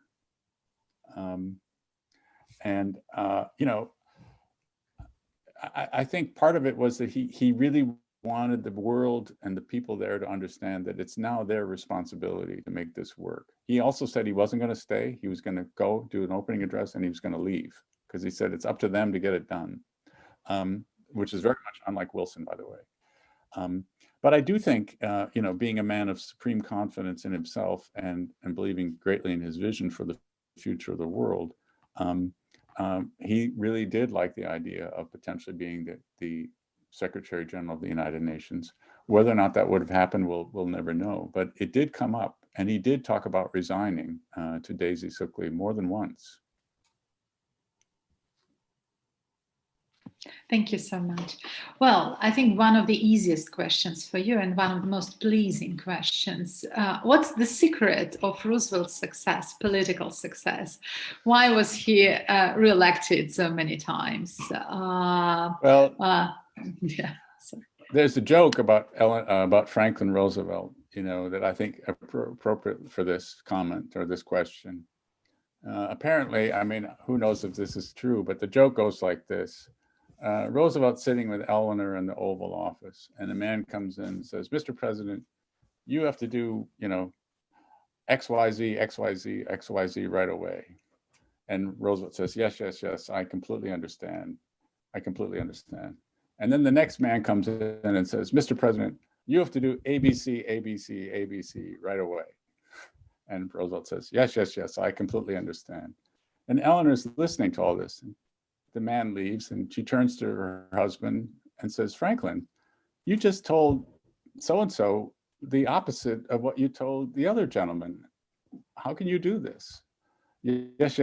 I think part of it was that he really wanted the world and the people there to understand that it's now their responsibility to make this work. He also said he wasn't going to stay. He was going to go do an opening address and he was going to leave, because he said it's up to them to get it done, which is very much unlike Wilson, by the way. But I do think, being a man of supreme confidence in himself and believing greatly in his vision for the future of the world, he really did like the idea of potentially being the Secretary General of the United Nations. Whether or not that would have happened, we'll never know. But it did come up, and he did talk about resigning to Daisy Suckley more than once. Thank you so much. Well, I think one of the easiest questions for you and one of the most pleasing questions, what's the secret of Roosevelt's success, political success? Why was he re-elected so many times? Yeah. Sorry. There's a joke about Franklin Roosevelt, that I think appropriate for this comment or this question. Apparently, I mean, who knows if this is true, but the joke goes like this. Roosevelt sitting with Eleanor in the Oval Office, and a man comes in and says, Mr. President, you have to do, XYZ, XYZ, XYZ right away. And Roosevelt says, yes, yes, yes, I completely understand. I completely understand. And then the next man comes in and says, Mr. President, you have to do ABC, ABC, ABC right away. And Roosevelt says, yes, yes, yes, I completely understand. And Eleanor's listening to all this. the man leaves, and she turns to her husband and says, Franklin, you just told so-and-so the opposite of what you told the other gentleman. How can you do this? Yes,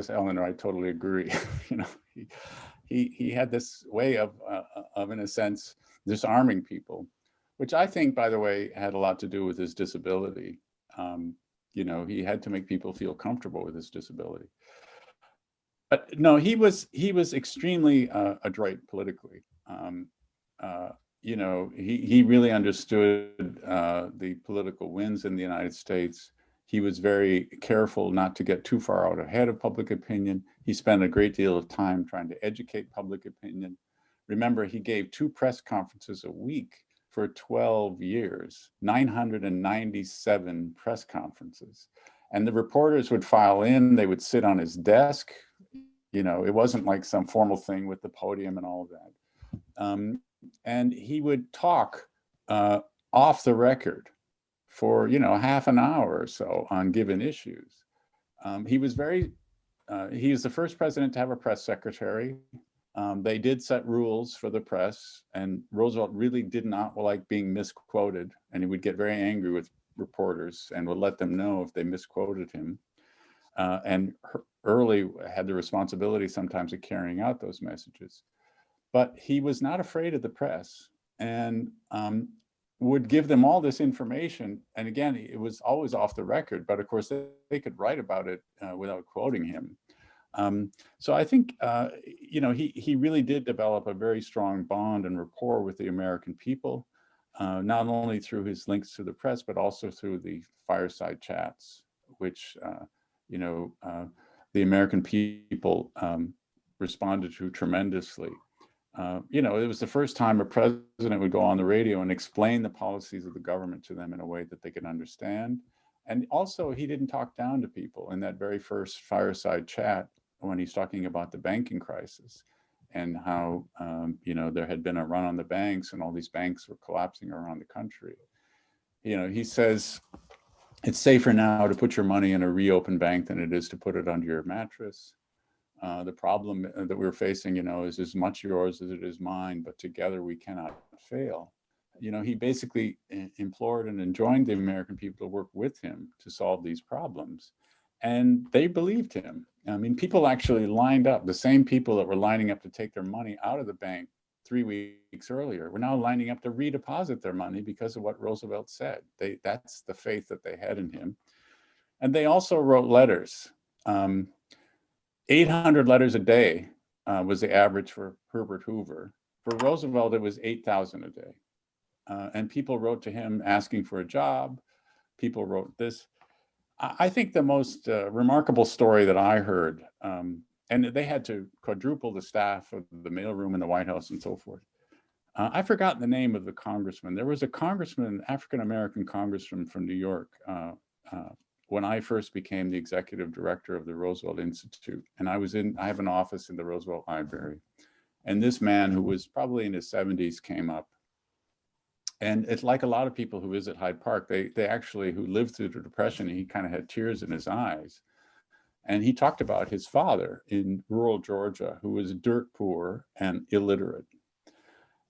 Eleanor, I totally agree. You know, he had this way of, in a sense, disarming people, which I think, by the way, had a lot to do with his disability. You know, he had to make people feel comfortable with his disability. But no, he was extremely adroit politically. You know, he really understood the political winds in the United States. He was very careful not to get too far out ahead of public opinion. He spent a great deal of time trying to educate public opinion. Remember, he gave 2 press conferences a week for 12 years, 997 press conferences. And the reporters would file in, they would sit on his desk. You know, it wasn't like some formal thing with the podium and all of that. And he would talk off the record for, you know, half an hour or so on given issues. He was he was the first president to have a press secretary. They did set rules for the press, and Roosevelt really did not like being misquoted, and he would get very angry with reporters and would let them know if they misquoted him. And Early had the responsibility sometimes of carrying out those messages. But he was not afraid of the press, and would give them all this information. And again, it was always off the record, but of course they could write about it without quoting him. So I think, you know, he really did develop a very strong bond and rapport with the American people, not only through his links to the press, but also through the fireside chats, which, you know, the American people responded to tremendously. You know, it was the first time a president would go on the radio and explain the policies of the government to them in a way that they could understand. And also, he didn't talk down to people in that very first fireside chat when he's talking about the banking crisis and how, you know, there had been a run on the banks and all these banks were collapsing around the country. You know, he says, it's safer now to put your money in a reopened bank than it is to put it under your mattress. The problem that we're facing, you know, is as much yours as it is mine, but together we cannot fail. You know, he basically implored and enjoined the American people to work with him to solve these problems. And they believed him. I mean, people actually lined up, the same people that were lining up to take their money out of the bank 3 weeks earlier were now lining up to redeposit their money because of what Roosevelt said. That's the faith that they had in him. And they also wrote letters. 800 letters a day was the average for Herbert Hoover. For Roosevelt, it was 8,000 a day. And people wrote to him asking for a job. People wrote this. I think the most remarkable story that I heard, and they had to quadruple the staff of the mailroom in the White House and so forth. I've forgotten the name of the congressman. There was a congressman, African-American congressman from New York, when I first became the executive director of the Roosevelt Institute. And I have an office in the Roosevelt Library. And this man, who was probably in his 70s, came up. And it's like a lot of people who visit Hyde Park, they actually, who lived through the Depression, he kind of had tears in his eyes. And he talked about his father in rural Georgia, who was dirt poor and illiterate.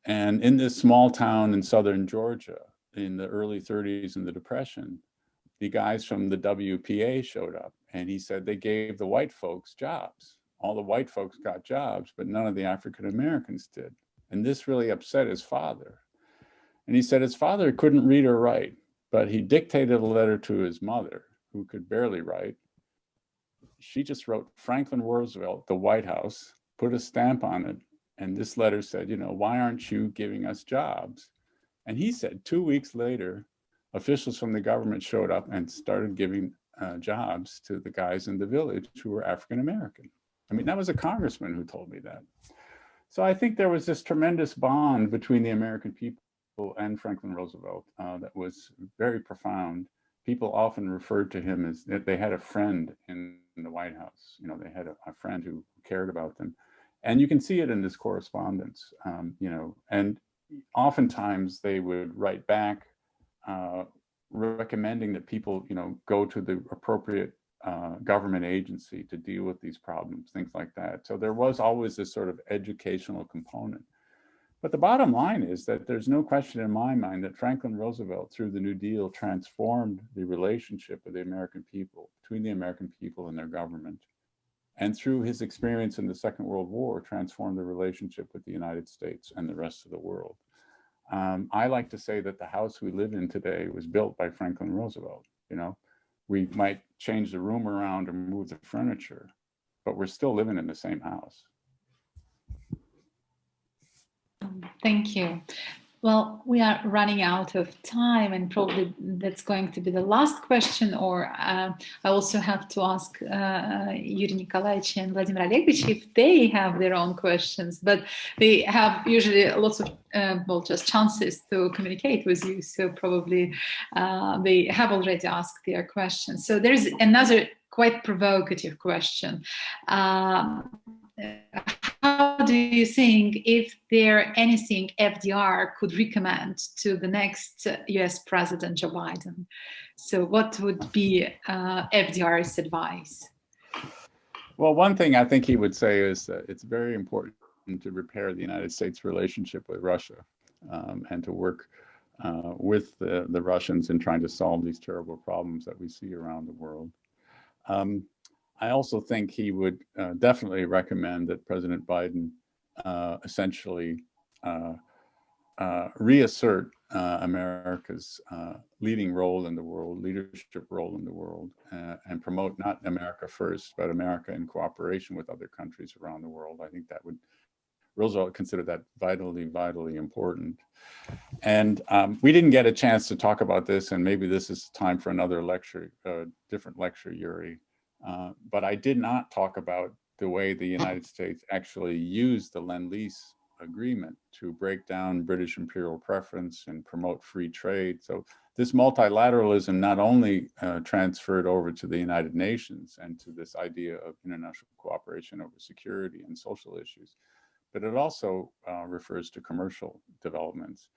And in this small town in southern Georgia, in the early 30s in the Depression, the guys from the WPA showed up, and he said they gave the white folks jobs. All the white folks got jobs, but none of the African Americans did. And this really upset his father. And he said his father couldn't read or write, but he dictated a letter to his mother, who could barely write. She just wrote Franklin Roosevelt, the White House, put a stamp on it. And this letter said, you know, why aren't you giving us jobs? And he said 2 weeks later, officials from the government showed up and started giving jobs to the guys in the village who were African American. I mean, that was a congressman who told me that. So I think there was this tremendous bond between the American people and Franklin Roosevelt that was very profound. People often referred to him as that they had a friend in the White House. You know, they had a friend who cared about them. And you can see it in this correspondence, you know, and oftentimes they would write back recommending that people, you know, go to the appropriate government agency to deal with these problems, things like that. So there was always this sort of educational component. But the bottom line is that there's no question in my mind that Franklin Roosevelt, through the New Deal, transformed the relationship of the American people, between the American people and their government. And through his experience in the Second World War, transformed the relationship with the United States and the rest of the world. I like to say that the house we live in today was built by Franklin Roosevelt. You know, we might change the room around or move the furniture, but we're still living in the same house. Thank you. Well, we are running out of time, and probably that's going to be the last question, or I also have to ask Yuri Nikolaevich and Vladimir Olegovich if they have their own questions, but they have usually lots of, well, just chances to communicate with you, so probably they have already asked their questions. So there's another quite provocative question. How do you think, if there anything FDR could recommend to the next US President Joe Biden? So what would be FDR's advice? Well, one thing I think he would say is that it's very important to repair the United States relationship with Russia and to work with the Russians in trying to solve these terrible problems that we see around the world. I also think he would definitely recommend that President Biden essentially reassert America's leading role in the world, leadership role in the world, and promote not America first, but America in cooperation with other countries around the world. I think that would, Roosevelt considered that vitally, vitally important. And we didn't get a chance to talk about this, and maybe this is time for another lecture, different lecture, Yuri. But I did not talk about the way the United States actually used the Lend-Lease agreement to break down British imperial preference and promote free trade. So this multilateralism not only transferred over to the United Nations and to this idea of international cooperation over security and social issues, but it also refers to commercial developments.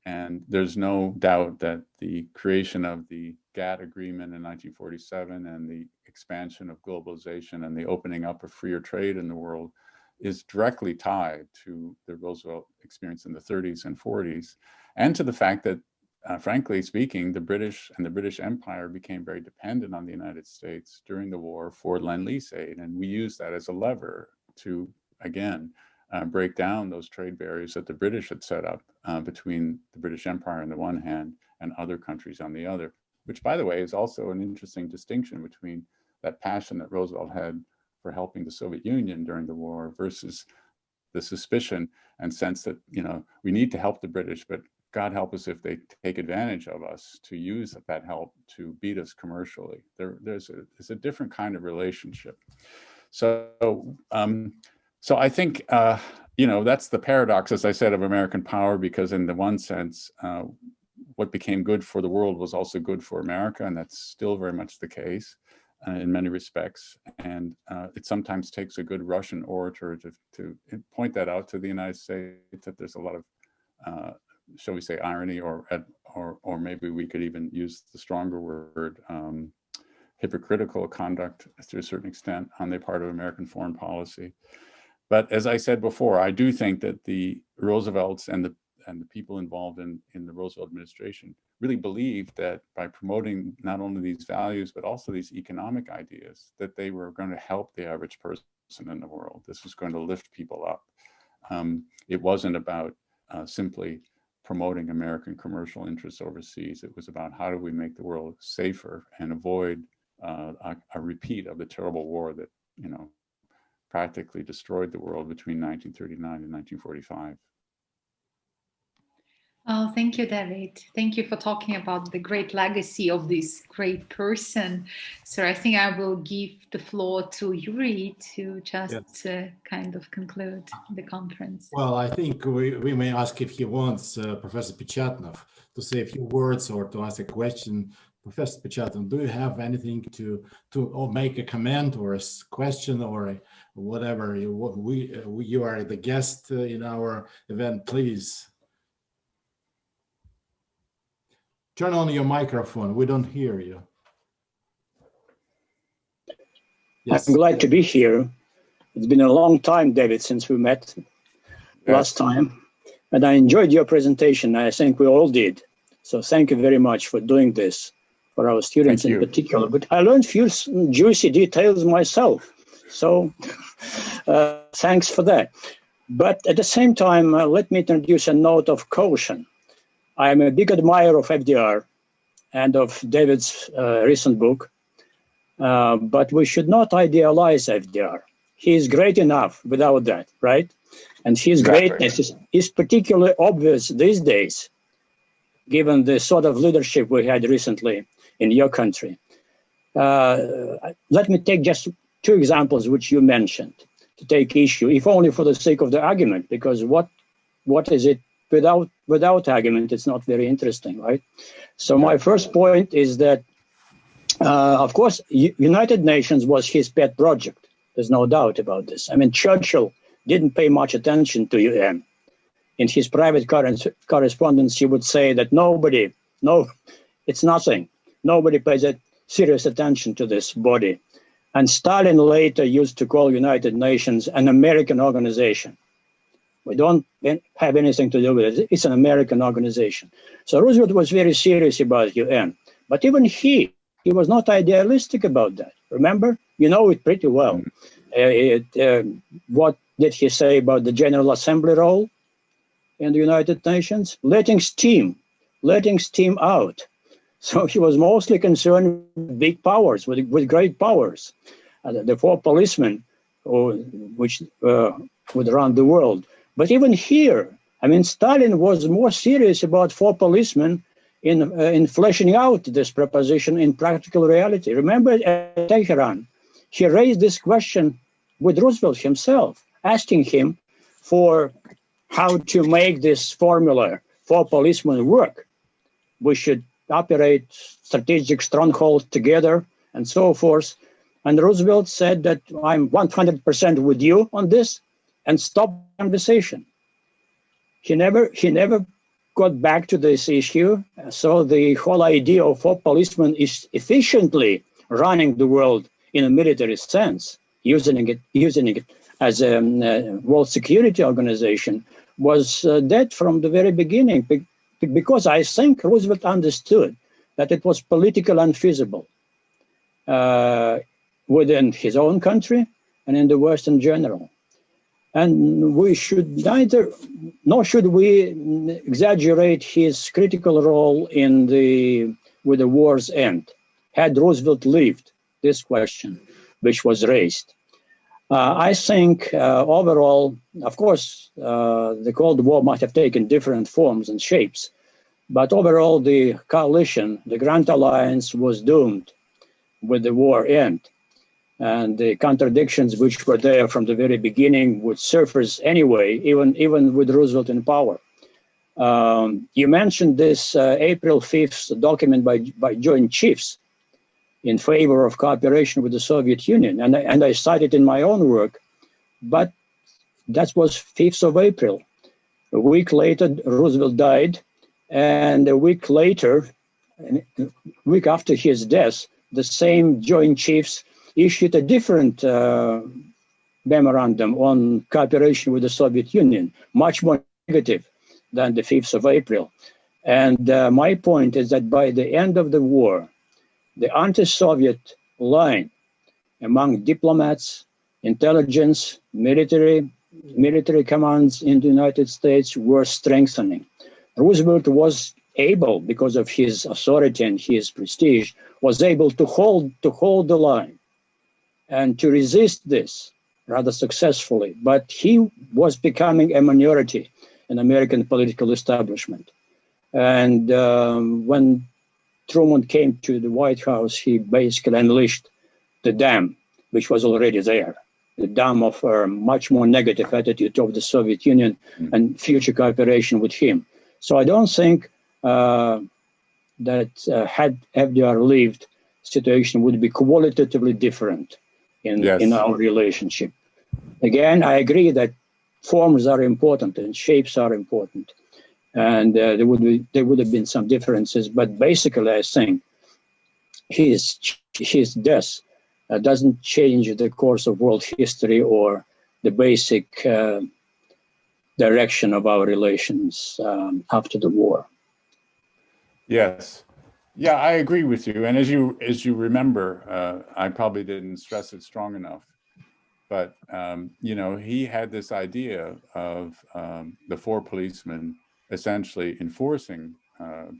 And there's no doubt that the creation of the GATT agreement in 1947 and the expansion of globalization and the opening up of freer trade in the world is directly tied to the Roosevelt experience in the 30s and 40s, and to the fact that, frankly speaking, the British and the British Empire became very dependent on the United States during the war for Lend-Lease aid. And we used that as a lever to, again, break down those trade barriers that the British had set up between the British Empire on the one hand and other countries on the other, which, by the way, is also an interesting distinction between that passion that Roosevelt had for helping the Soviet Union during the war versus the suspicion and sense that, you know, we need to help the British, but God help us if they take advantage of us to use that help to beat us commercially. There's a different kind of relationship. So I think, you know, that's the paradox, as I said, of American power, because in the one sense, what became good for the world was also good for America, and that's still very much the case in many respects. And it sometimes takes a good Russian orator to point that out to the United States, that there's a lot of, shall we say, irony, or maybe we could even use the stronger word, hypocritical conduct to a certain extent on the part of American foreign policy. But as I said before, I do think that the Roosevelts and the people involved in the Roosevelt administration really believed that by promoting not only these values, but also these economic ideas, that they were going to help the average person in the world. This was going to lift people up. It wasn't about simply promoting American commercial interests overseas. It was about how do we make the world safer and avoid a repeat of the terrible war that, you know, practically destroyed the world between 1939 and 1945. Oh, thank you, David. Thank you for talking about the great legacy of this great person. So I think I will give the floor to Yuri to just kind of conclude the conference. Well, I think we may ask if he wants Professor Pechatnov to say a few words or to ask a question. Professor Pechatnov, do you have anything to or make a comment or a question or whatever? You are the guest in our event, please. Turn on your microphone. We don't hear you. Yes. I'm glad to be here. It's been a long time, David, since we met last time. And I enjoyed your presentation. I think we all did. So thank you very much for doing this for our students in particular. But I learned few juicy details myself. So thanks for that. But at the same time, let me introduce a note of caution. I'm a big admirer of FDR and of David's recent book, but we should not idealize FDR. He is great enough without that, right? And his greatness is particularly obvious these days, given the sort of leadership we had recently in your country. Let me take just two examples which you mentioned to take issue, if only for the sake of the argument, because what is it without argument? It's not very interesting, right? So my first point is that, of course, United Nations was his pet project. There's no doubt about this. I mean, Churchill didn't pay much attention to UN. In his private correspondence, he would say that it's nothing. Nobody pays serious attention to this body. And Stalin later used to call United Nations an American organization. We don't have anything to do with it. It's an American organization. So Roosevelt was very serious about UN. But even he was not idealistic about that. Remember? You know it pretty well. What did he say about the General Assembly role in the United Nations? Letting steam out. So he was mostly concerned with big powers, with great powers. The four policemen which would run the world. But even here, I mean, Stalin was more serious about four policemen in fleshing out this proposition in practical reality. Remember at Tehran, he raised this question with Roosevelt himself, asking him for how to make this formula, four policemen, work. We should operate strategic strongholds together and so forth. And Roosevelt said that I'm 100% with you on this and stop the conversation. He never got back to this issue. So the whole idea of four policemen is efficiently running the world in a military sense, using it as a World Security Organization, was dead from the very beginning, because I think Roosevelt understood that it was politically unfeasible within his own country and in the West in general. And we should nor should we exaggerate his critical role with the war's end. Had Roosevelt lived, this question, which was raised. I think overall, of course, the Cold War might have taken different forms and shapes, but overall the coalition, the Grand Alliance, was doomed with the war end. And the contradictions which were there from the very beginning would surface anyway, even with Roosevelt in power. You mentioned this April 5th document by Joint Chiefs in favor of cooperation with the Soviet Union. And I cited in my own work, but that was 5th of April. A week later, Roosevelt died. And a week after his death, the same Joint Chiefs issued a different memorandum on cooperation with the Soviet Union, much more negative than the 5th of April. And my point is that by the end of the war, the anti-Soviet line among diplomats, intelligence, military commands in the United States were strengthening. Roosevelt was able, because of his authority and his prestige, was able to hold the line and to resist this rather successfully. But he was becoming a minority in American political establishment. And when Truman came to the White House, he basically unleashed the dam, which was already there, the dam of a much more negative attitude of the Soviet Union and future cooperation with him. So I don't think that had FDR lived, situation would be qualitatively different in our relationship. Again, I agree that forms are important and shapes are important. And there would have been some differences, but basically I think his death doesn't change the course of world history or the basic direction of our relations after the war. Yes. Yeah, I agree with you. And as you remember, I probably didn't stress it strong enough, but you know, he had this idea of the four policemen essentially enforcing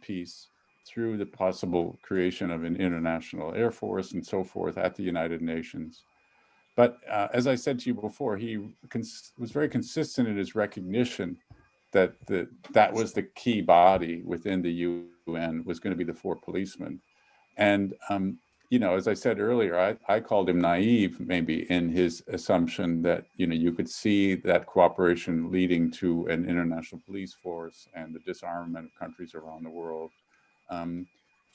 peace through the possible creation of an international air force and so forth at the United Nations. But as I said to you before, he was very consistent in his recognition that that was the key body within the UN was going to be the four policemen. And, you know, as I said earlier, I called him naive maybe in his assumption that, you know, you could see that cooperation leading to an international police force and the disarmament of countries around the world.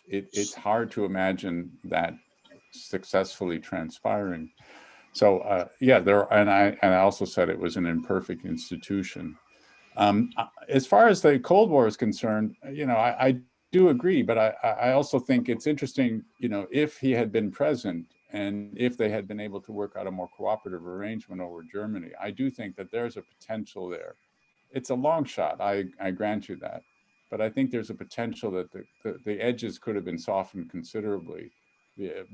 It's hard to imagine that successfully transpiring. So yeah, and I also said it was an imperfect institution. As far as the Cold War is concerned, you know, I do agree, but I also think it's interesting, you know, if he had been present and if they had been able to work out a more cooperative arrangement over Germany, I do think that there's a potential there. It's a long shot, I grant you that, but I think there's a potential that the edges could have been softened considerably,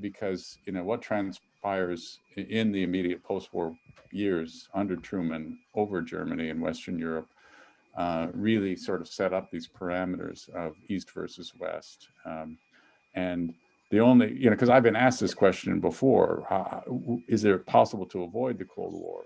because, you know, what transpires in the immediate post-war years under Truman over Germany and Western Europe really sort of set up these parameters of East versus West. And the only, you know, because I've been asked this question before, is it possible to avoid the Cold War?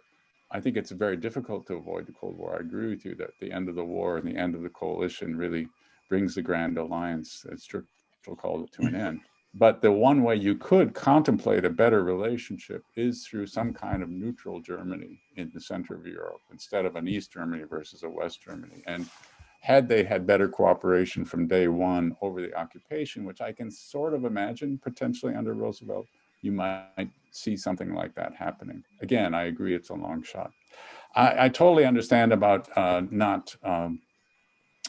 I think it's very difficult to avoid the Cold War. I agree with you that the end of the war and the end of the coalition really brings the Grand Alliance, as Churchill called it, to an end. But the one way you could contemplate a better relationship is through some kind of neutral Germany in the center of Europe, instead of an East Germany versus a West Germany. And had they had better cooperation from day one over the occupation, which I can sort of imagine potentially under Roosevelt, you might see something like that happening. Again, I agree it's a long shot. I totally understand about not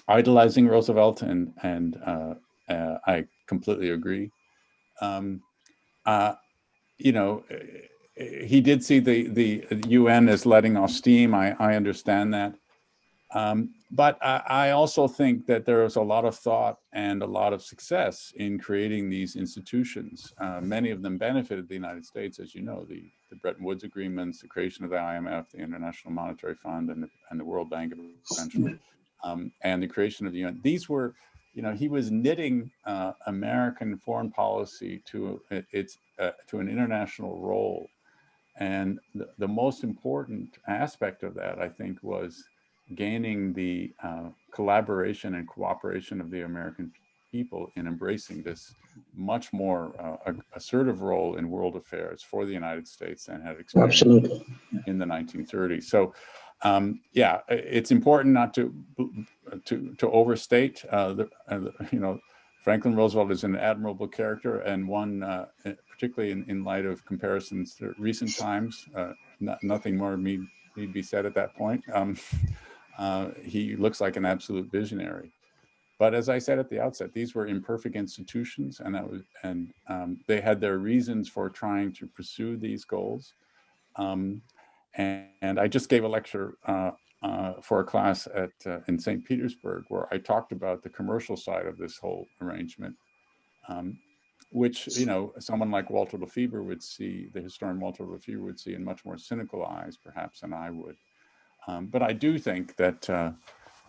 idolizing Roosevelt, and I completely agree. You know, he did see the UN as letting off steam. I understand that. But I also think that there was a lot of thought and a lot of success in creating these institutions. Many of them benefited the United States, as you know, the Bretton Woods agreements, the creation of the IMF, the International Monetary Fund, and the World Bank eventually, and the creation of the UN. These were, you know, he was knitting American foreign policy to an international role. And the most important aspect of that, I think, was gaining the collaboration and cooperation of the American people in embracing this much more assertive role in world affairs for the United States than had experienced in the 1930s. So yeah, it's important not to overstate. You know, Franklin Roosevelt is an admirable character, and one particularly in light of comparisons to recent times. Nothing more need be said at that point. He looks like an absolute visionary. But as I said at the outset, these were imperfect institutions, and they had their reasons for trying to pursue these goals. And I just gave a lecture for a class in St. Petersburg, where I talked about the commercial side of this whole arrangement, which, you know, someone like Walter Lefebvre would see, the historian Walter Lefebvre would see in much more cynical eyes, perhaps, than I would. But I do think that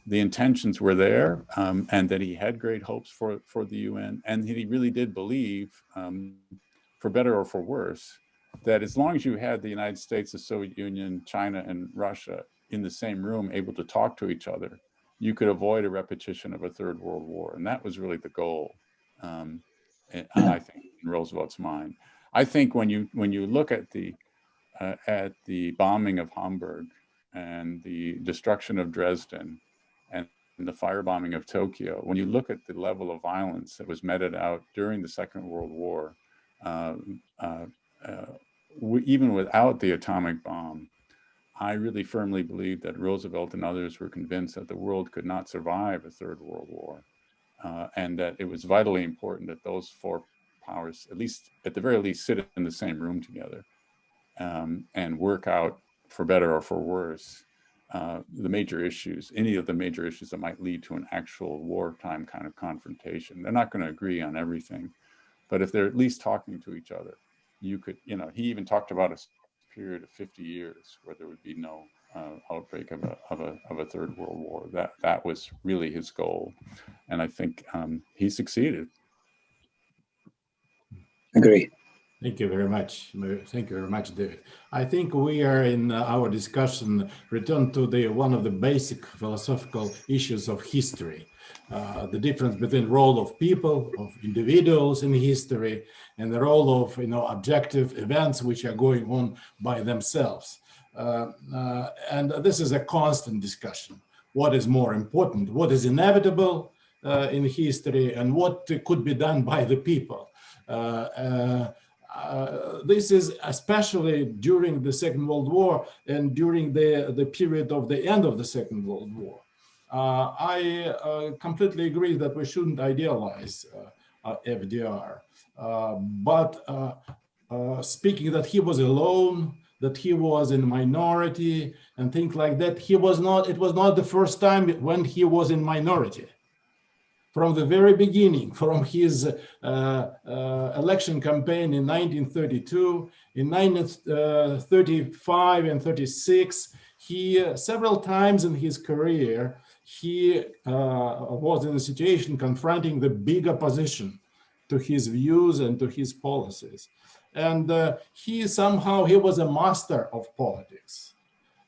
the intentions were there, and that he had great hopes for the UN, and he really did believe, for better or for worse, that as long as you had the United States, the Soviet Union, China, and Russia in the same room able to talk to each other, you could avoid a repetition of a third world war. And that was really the goal, I think, in Roosevelt's mind. I think when you look at the bombing of Hamburg and the destruction of Dresden and the firebombing of Tokyo, when you look at the level of violence that was meted out during the Second World War, even without the atomic bomb, I really firmly believe that Roosevelt and others were convinced that the world could not survive a third world war, and that it was vitally important that those four powers, at the very least, sit in the same room together and work out, for better or for worse, the major issues, any of the major issues that might lead to an actual wartime kind of confrontation. They're not going to agree on everything, but if they're at least talking to each other, you could, he even talked about a period of 50 years where there would be no outbreak of a third world war. That was really his goal, and I think he succeeded. Agree. Thank you very much. Thank you very much, David. I think we are in our discussion return to one of the basic philosophical issues of history, the difference between the role of people, of individuals in history, and the role of objective events which are going on by themselves. And this is a constant discussion. What is more important? What is inevitable in history, and what could be done by the people? This is especially during the Second World War and during the period of the end of the Second World War. I completely agree that we shouldn't idealize FDR, but speaking that he was alone, that he was in minority and things like that, it was not the first time when he was in minority. From the very beginning, from his election campaign in 1932, in 1935 and 36, he several times in his career, he was in a situation confronting the big opposition to his views and to his policies. And he was a master of politics.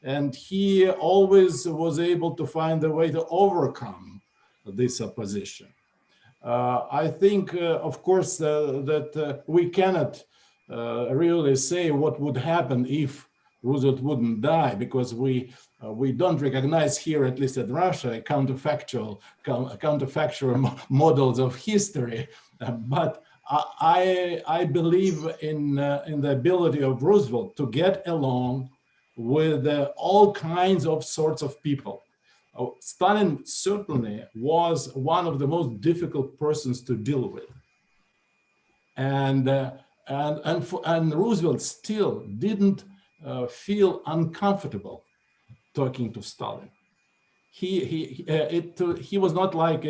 And he always was able to find a way to overcome this opposition. I think, of course, that we cannot really say what would happen if Roosevelt wouldn't die, because we don't recognize here, at least in Russia, counterfactual models of history. But I believe in the ability of Roosevelt to get along with all kinds of sorts of people. Stalin certainly was one of the most difficult persons to deal with, and Roosevelt still didn't feel uncomfortable talking to Stalin. He was not like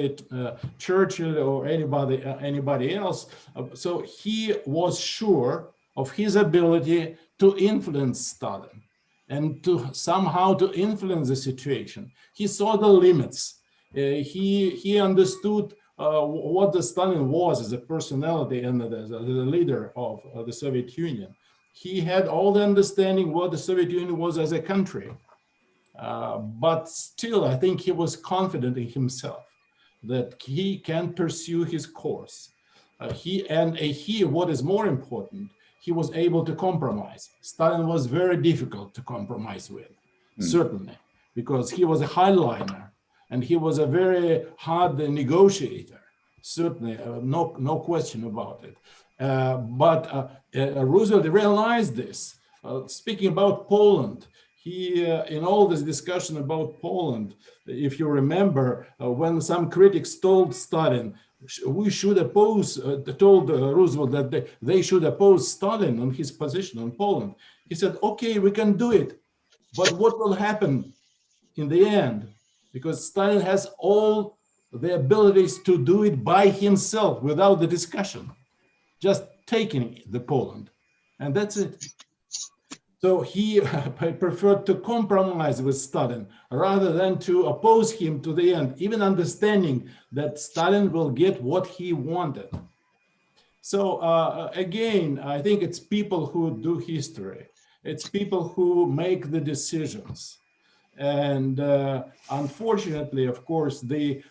Churchill or anybody else. So he was sure of his ability to influence Stalin and to somehow to influence the situation. He saw the limits. He understood what the Stalin was as a personality and as the leader of the Soviet Union. He had all the understanding what the Soviet Union was as a country. But still, I think he was confident in himself that he can pursue his course. What is more important, he was able to compromise. Stalin was very difficult to compromise with, certainly, because he was a hardliner and he was a very hard negotiator, certainly, no question about it. But Roosevelt realized this. Speaking about Poland, he, in all this discussion about Poland, if you remember, when some critics told Stalin, we should oppose, told Roosevelt that they should oppose Stalin on his position on Poland. He said, okay, we can do it, but what will happen in the end? Because Stalin has all the abilities to do it by himself without the discussion, just taking the Poland, and that's it. So he preferred to compromise with Stalin rather than to oppose him to the end, even understanding that Stalin will get what he wanted. So again, I think it's people who do history. It's people who make the decisions. And unfortunately, of course,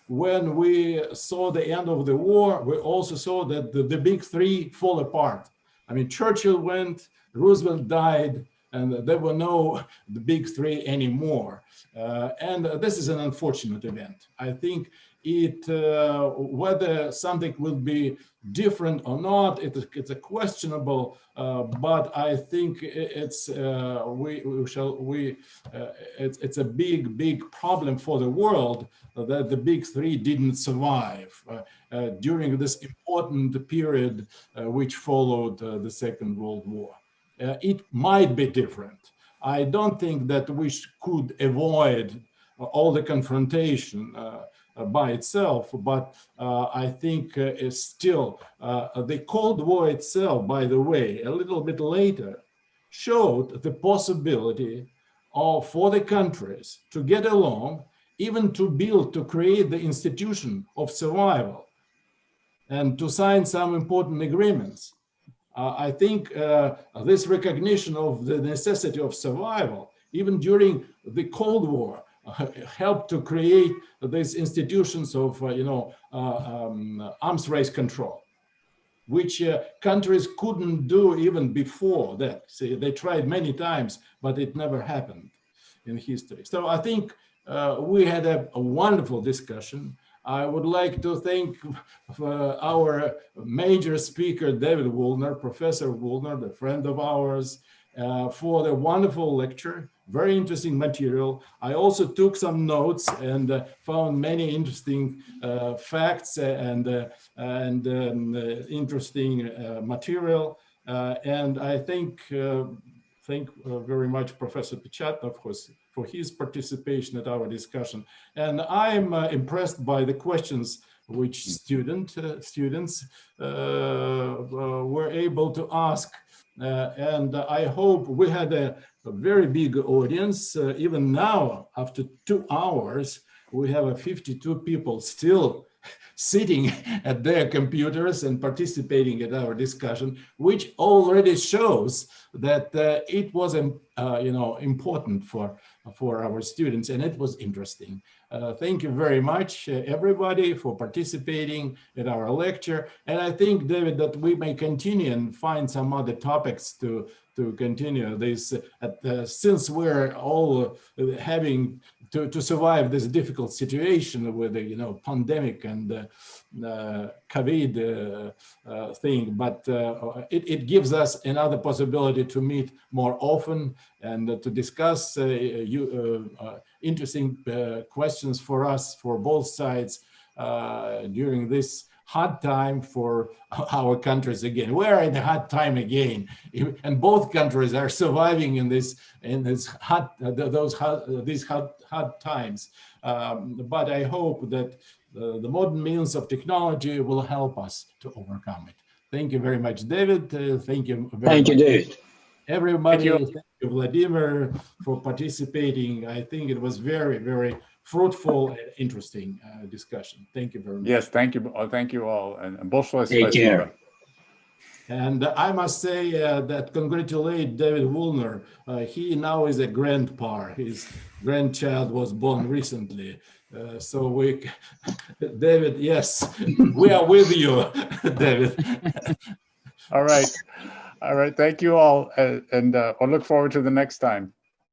when we saw the end of the war, we also saw that the big three fall apart. I mean, Churchill went, Roosevelt died, and there were no the big three anymore. And this is an unfortunate event. I think whether something will be different or not, it's a questionable, but I think it's it's a big problem for the world that the big three didn't survive during this important period which followed the Second World War. It might be different. I don't think that we could avoid all the confrontation by itself, but I think still the Cold War itself, by the way, a little bit later, showed the possibility for the countries to get along, even to create the institution of survival and to sign some important agreements. I think this recognition of the necessity of survival, even during the Cold War, helped to create these institutions of, arms race control, which countries couldn't do even before that. See, they tried many times, but it never happened in history. So I think we had a wonderful discussion. I would like to thank our major speaker, David Woolner, Professor Woolner, the friend of ours, for the wonderful lecture, very interesting material. I also took some notes and found many interesting facts and interesting material. And I thank very much Professor Pechatnov, of course, for his participation at our discussion. And I'm impressed by the questions which students were able to ask. And I hope we had a very big audience. Even now, after 2 hours, we have 52 people still sitting at their computers and participating in our discussion, which already shows that it was important for our students, and it was interesting. Thank you very much, everybody, for participating in our lecture. And I think, David, that we may continue and find some other topics to continue this, since we're all having to survive this difficult situation with the pandemic and COVID thing, but it gives us another possibility to meet more often and to discuss interesting questions for us, for both sides, during this hard time for our countries again. We're in a hard time again, and both countries are surviving in these hard times. But I hope that the modern means of technology will help us to overcome it. Thank you very much, David. Thank you very much. David. Everybody, Thank thank you, Vladimir, for participating. I think it was very, very fruitful and interesting discussion. Thank you very much. Yes, thank you. Thank you all. And Take care. And I must say that congratulate David Woolner. He now is a grandpa. His grandchild was born recently. David, yes, we are with you, David. All right. All right. Thank you all. And I look forward to the next time.